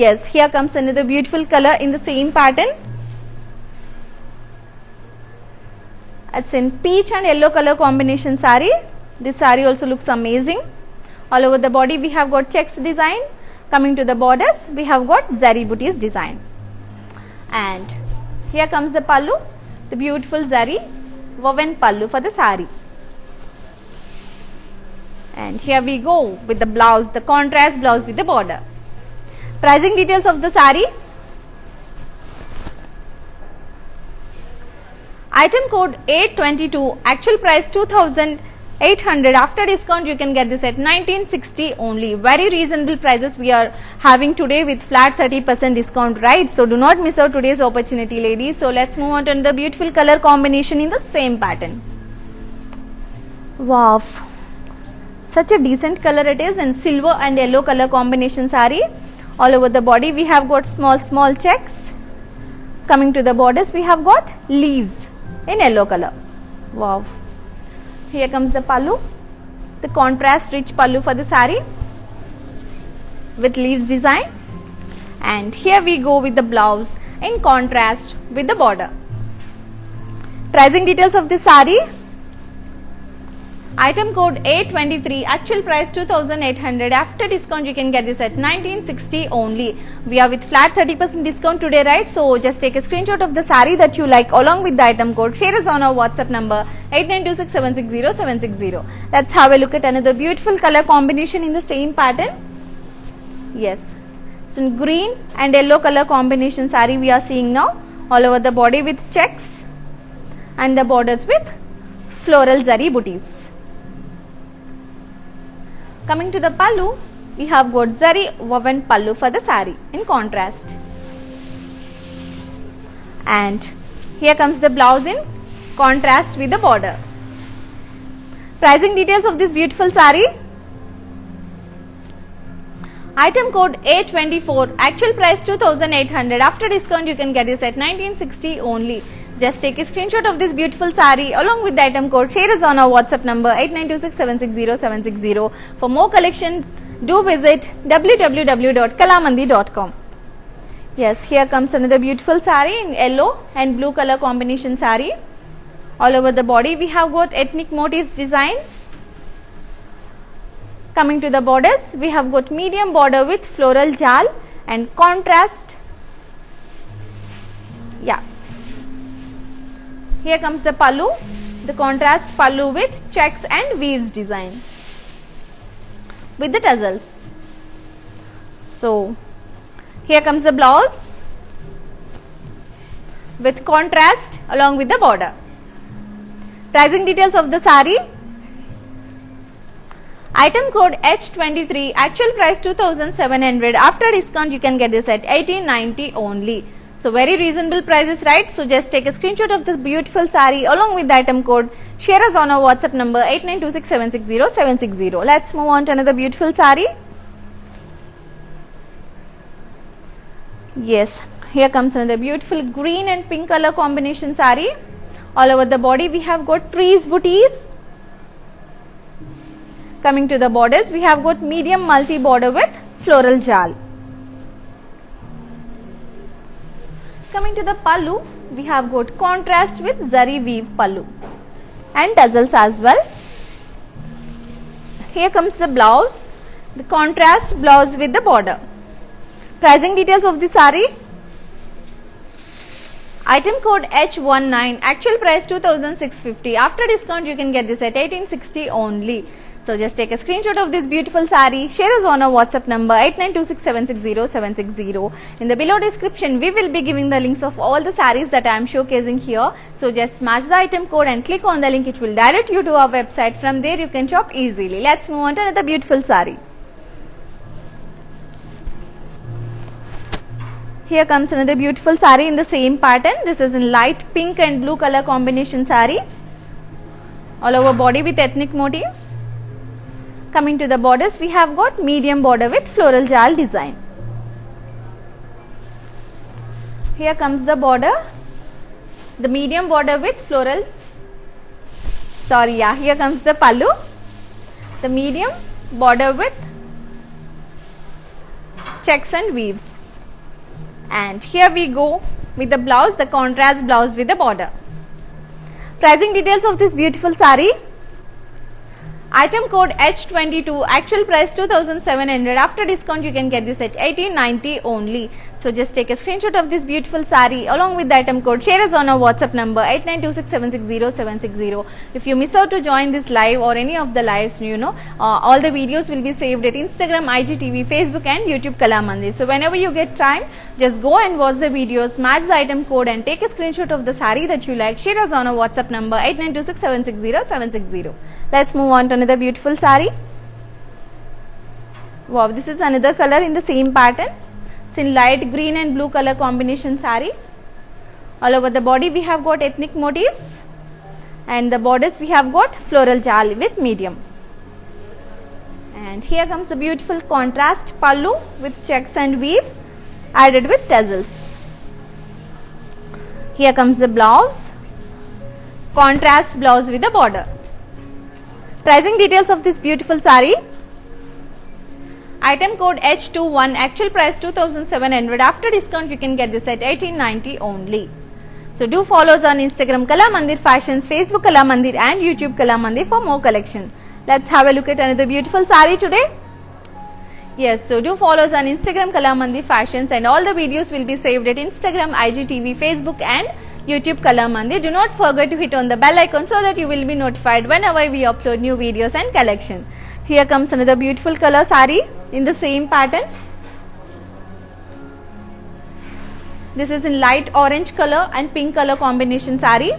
Yes, here comes another beautiful color in the same pattern. It's in peach and yellow color combination saree. This saree also looks amazing. All over the body we have got checks design. Coming to the borders we have got zari booties design. And here comes the pallu, the beautiful zari woven pallu for the saree. And here we go with the blouse, the contrast blouse with the border. Pricing details of the saree. Item code 822, actual price 2800, after discount you can get this at 1960 only. Very reasonable prices we are having today with flat 30% discount, right? So do not miss out today's opportunity, ladies. So let's move on to the beautiful color combination in the same pattern. Wow, such a decent color it is, and silver and yellow color combination saree. All over the body we have got small checks. Coming to the borders we have got leaves in yellow color. Wow, here comes the pallu, the contrast rich pallu for the saree with leaves design. And here we go with the blouse in contrast with the border. Pricing details of this saree. Item code 823, actual price 2800, after discount you can get this at 1960 only. We are with flat 30% discount today, right? So just take a screenshot of the saree that you like along with the item code. Share us on our WhatsApp number 8926760760. Let's have a look at another beautiful color combination in the same pattern. Yes, it's in green and yellow color combination saree we are seeing now. All over the body with checks and the borders with floral zari booties. Coming to the pallu, we have got zari woven pallu for the saree in contrast. And here comes the blouse in contrast with the border. Pricing details of this beautiful saree. Item code 824, actual price 2800, after discount you can get this at 1960 only. Just take a screenshot of this beautiful saree along with the item code. Share us on our WhatsApp number 8926760760. For more collection, do visit www.kalamandi.com. Yes, here comes another beautiful saree in yellow and blue color combination saree. All over the body we have got ethnic motifs design. Coming to the borders, we have got medium border with floral jal and contrast. Yeah. Here comes the pallu, the contrast pallu with checks and weaves design with the tassels. So, here comes the blouse with contrast along with the border. Pricing details of the saree. Item code H23, actual price 2700, after discount you can get this at 1890 only. So very reasonable prices, right? So just take a screenshot of this beautiful saree along with the item code, share us on our WhatsApp number 8926760760. Let's move on to another beautiful saree. Yes, here comes another beautiful green and pink color combination saree. All over the body we have got trees booties. Coming to the borders, we have got medium multi border with floral jal. Coming to the pallu, we have got contrast with zari weave pallu and tassels as well. Here comes the blouse, the contrast blouse with the border. Pricing details of the saree. Item code H19, actual price 2650, after discount you can get this at 1860 only. So just take a screenshot of this beautiful saree, share us on our WhatsApp number 8926760760. In the below description we will be giving the links of all the sarees that I am showcasing here. So just match the item code and click on the link, it will direct you to our website. From there you can shop easily. Let's move on to another beautiful saree. Here comes another beautiful saree in the same pattern. This is in light pink and blue color combination saree. All over body with ethnic motifs. Coming to the borders, we have got medium border with floral jal design. Here comes the border, the medium border with floral, here comes the pallu, the medium border with checks and weaves. And here we go with the blouse, the contrast blouse with the border. Pricing details of this beautiful saree. Item code H22, actual price 2700, after discount you can get this at 1890 only. So just take a screenshot of this beautiful saree along with the item code, share us on our WhatsApp number 8926760760. If you miss out to join this live or any of the lives, all the videos will be saved at Instagram, IGTV, Facebook and YouTube Kalamandir. So whenever you get time, just go and watch the videos, match the item code and take a screenshot of the saree that you like, share us on our WhatsApp number 8926760760. Let's move on to another beautiful saree. Wow, this is another color in the same pattern. It's in light green and blue color combination saree. All over the body we have got ethnic motifs and the borders we have got floral jal with medium. And here comes the beautiful contrast pallu with checks and weaves added with tassels. Here comes the blouse, contrast blouse with the border. Pricing details of this beautiful saree. Item code H21, actual price 2700, after discount you can get this at 1890 only. So do follow us on Instagram Kalamandir Fashions, Facebook Kalamandir and YouTube Kalamandir for more collection. Let's have a look at another beautiful saree today. Yes, so do follow us on Instagram Kalamandir Fashions and all the videos will be saved at Instagram, IGTV, Facebook and YouTube Kalamandir. Do not forget to hit on the bell icon so that you will be notified whenever we upload new videos and collection. Here comes another beautiful color saree in the same pattern. This is in light orange color and pink color combination saree.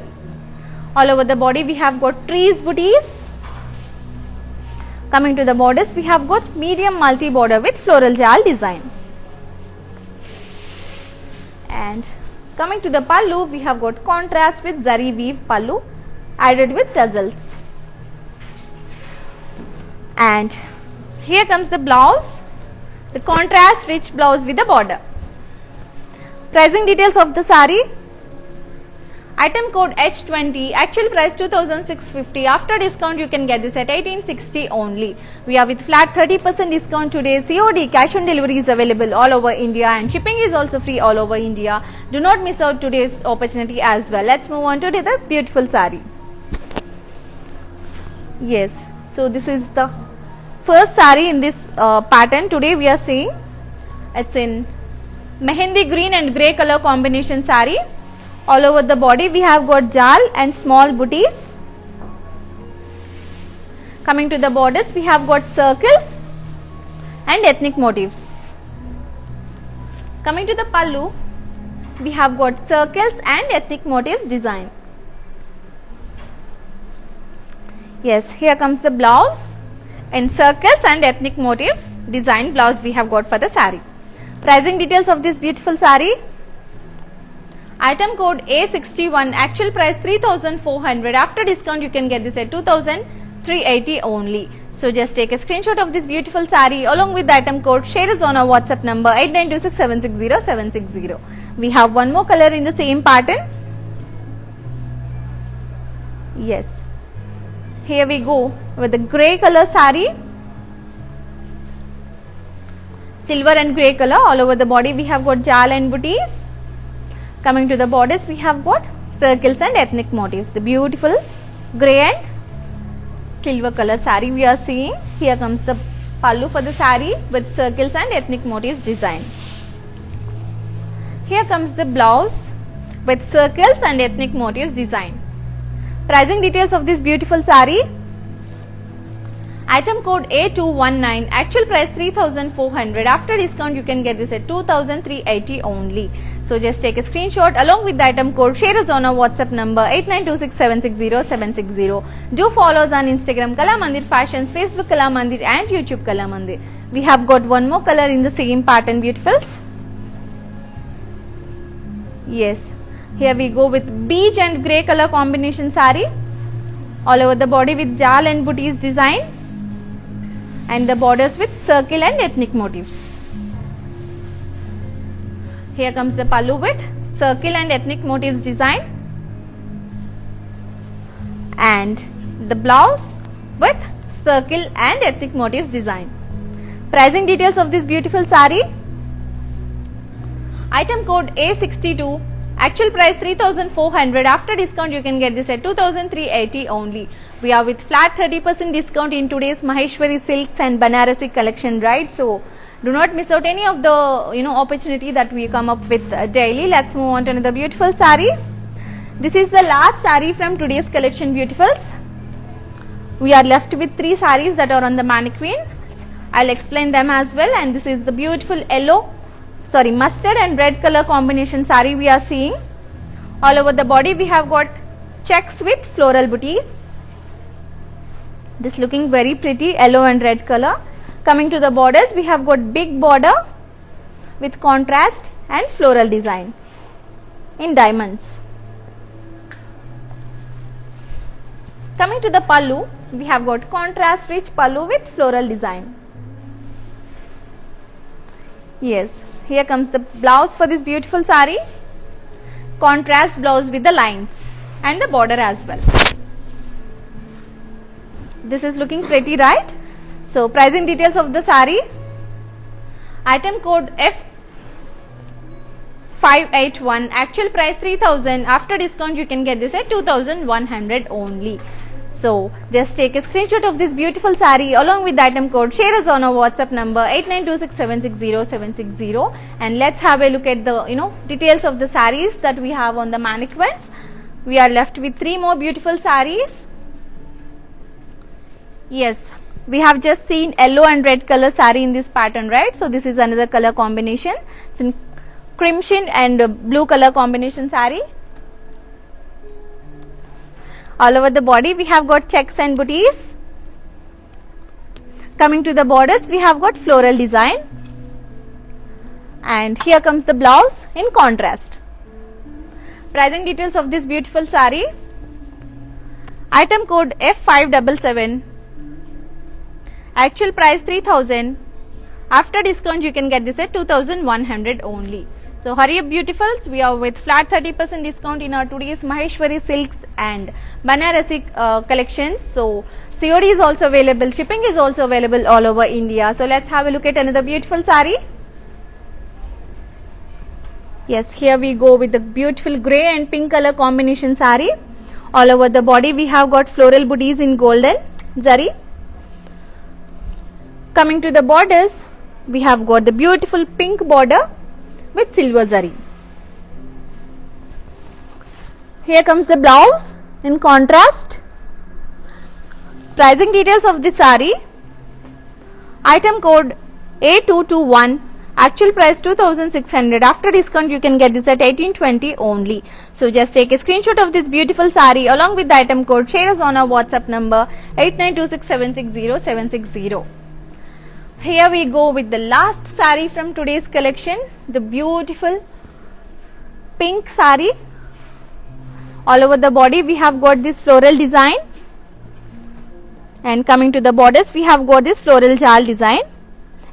All over the body we have got trees booties. Coming to the borders, we have got medium multi border with floral jal design. And coming to the pallu, we have got contrast with zari weave pallu added with tassels. And here comes the blouse, the contrast rich blouse with the border. Pricing details of the saree. Item code H20, actual price 2650. After discount, you can get this at 1860 only. We are with flat 30% discount today. COD, cash on delivery is available all over India and shipping is also free all over India. Do not miss out today's opportunity as well. Let's move on to the beautiful sari. Yes, so this is the first sari in this pattern. Today we are seeing it's in mehendi green and grey color combination sari. All over the body we have got jal and small booties. Coming to the borders we have got circles and ethnic motifs. Coming to the pallu we have got circles and ethnic motifs design. Yes, here comes the blouse in circles and ethnic motifs design blouse we have got for the sari. Pricing details of this beautiful sari. Item code A61, actual price 3400. After discount you can get this at 2380 only. So just take a screenshot of this beautiful sari along with the item code. Share us on our WhatsApp number 8926760760. We have one more color in the same pattern. Yes. Here we go with the grey color sari. Silver and grey color all over the body we have got jal and booties. Coming to the borders we have got circles and ethnic motifs. The beautiful grey and silver color sari we are seeing. Here comes the pallu for the sari with circles and ethnic motifs design. Here comes the blouse with circles and ethnic motifs design. Pricing details of this beautiful sari. Item code A219, actual price 3400. After discount you can get this at 2380 only. So just take a screenshot along with the item code. Share us on our WhatsApp number 8926760760. Do follow us on Instagram Kalamandir Fashions, Facebook Kalamandir and YouTube Kalamandir. We have got one more color in the same pattern beautifuls. Yes, here we go with beige and grey color combination sari. All over the body with jal and booties design. And the borders with circle and ethnic motifs. Here comes the pallu with circle and ethnic motifs design. And the blouse with circle and ethnic motifs design. Pricing details of this beautiful sari. Item code A62. Actual price 3400. After discount you can get this at 2380 only. We are with flat 30% discount in today's Maheshwari silks and Banarasi collection, right? So do not miss out any of the opportunity that we come up with daily. Let's move on to another beautiful sari. This is the last sari from today's collection beautifuls. We are left with 3 saris that are on the mannequin. I'll explain them as well. And this is the beautiful mustard and red color combination sari we are seeing. All over the body we have got checks with floral booties. This looking very pretty, yellow and red color. Coming to the borders we have got big border with contrast and floral design in diamonds. Coming to the pallu we have got contrast rich pallu with floral design. Yes, here comes the blouse for this beautiful sari. Contrast blouse with the lines and the border as well. This is looking pretty, right? So pricing details of the sari. Item code F581. Actual price 3000. After discount you can get this at 2100 only. So just take a screenshot of this beautiful sari along with the item code. Share us on our WhatsApp number 8926760760 and let's have a look at the details of the saris that we have on the mannequins. We are left with 3 more beautiful saris. Yes, we have just seen yellow and red color sari in this pattern, right? So this is another color combination. It's in crimson and blue color combination sari. All over the body we have got checks and booties. Coming to the borders we have got floral design. And here comes the blouse in contrast. Pricing details of this beautiful sari. Item code F577. Actual price 3000. After discount you can get this at 2100 only. So hurry up beautifuls, we are with flat 30% discount in our today's Maheshwari silks and Banarasi collections. So COD is also available, shipping is also available all over India. So let's have a look at another beautiful sari. Yes, here we go with the beautiful grey and pink color combination sari. All over the body we have got floral booties in golden zari. Coming to the borders, we have got the beautiful pink border with silver zari. Here comes the blouse in contrast. Pricing details of the sari. Item code A221. Actual price 2600. After discount you can get this at 1820 only. So just take a screenshot of this beautiful sari along with the item code. Share us on our WhatsApp number 8926760760. Here we go with the last sari from today's collection. The beautiful pink sari. All over the body we have got this floral design. And coming to the borders we have got this floral jal design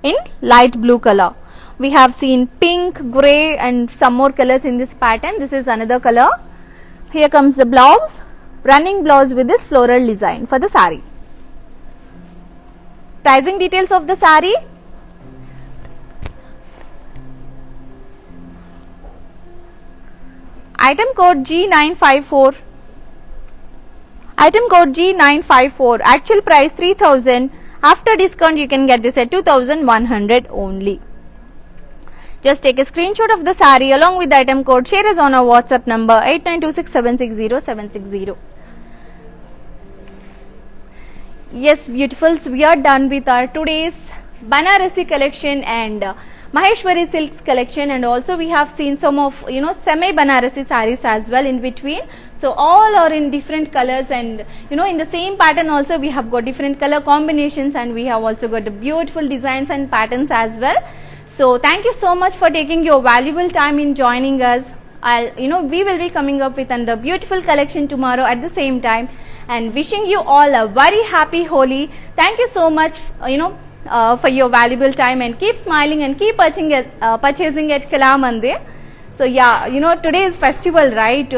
in light blue color. We have seen pink, grey and some more colors in this pattern. This is another color. Here comes the blouse, running blouse with this floral design for the sari. Pricing details of the sari. Item code G954. Item code G954. Actual price 3000. After discount you can get this at 2100 only. Just take a screenshot of the sari along with the item code. Share us on our WhatsApp number 8926760760. Yes, beautifuls, we are done with our today's Banarasi collection and Maheshwari silks collection, and also we have seen some of semi Banarasi saris as well in between. So all are in different colors, and in the same pattern also we have got different color combinations, and we have also got the beautiful designs and patterns as well. So thank you so much for taking your valuable time in joining us. We will be coming up with another beautiful collection tomorrow at the same time, and wishing you all a very happy Holi. Thank you so much for your valuable time, and keep smiling and keep purchasing at Kala Mandir. So yeah, today is festival, right?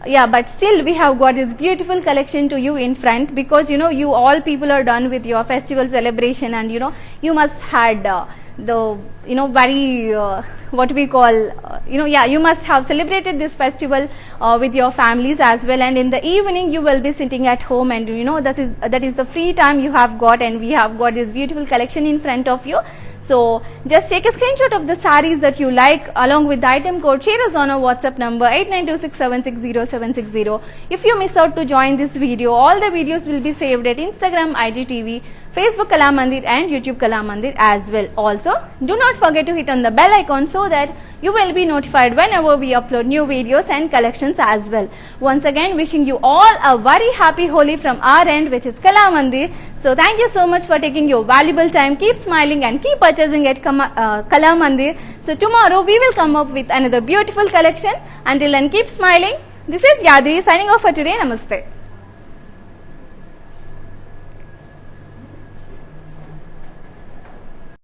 Yeah, but still we have got this beautiful collection to you in front, because you all people are done with your festival celebration, and you must had the very what we call you must have celebrated this festival with your families as well, and in the evening you will be sitting at home, and that is the free time you have got, and we have got this beautiful collection in front of you. So just take a screenshot of the saris that you like along with the item code. Share us on our WhatsApp number 8926760760. If you miss out to join this video, all the videos will be saved at Instagram, IGTV, Facebook Kala Mandir and YouTube Kala Mandir as well. Also, do not forget to hit on the bell icon so that you will be notified whenever we upload new videos and collections as well. Once again, wishing you all a very happy Holi from our end, which is Kala Mandir. So thank you so much for taking your valuable time. Keep smiling and keep purchasing at Kala Mandir. So tomorrow we will come up with another beautiful collection. Until then, keep smiling. This is Yadri signing off for today. Namaste.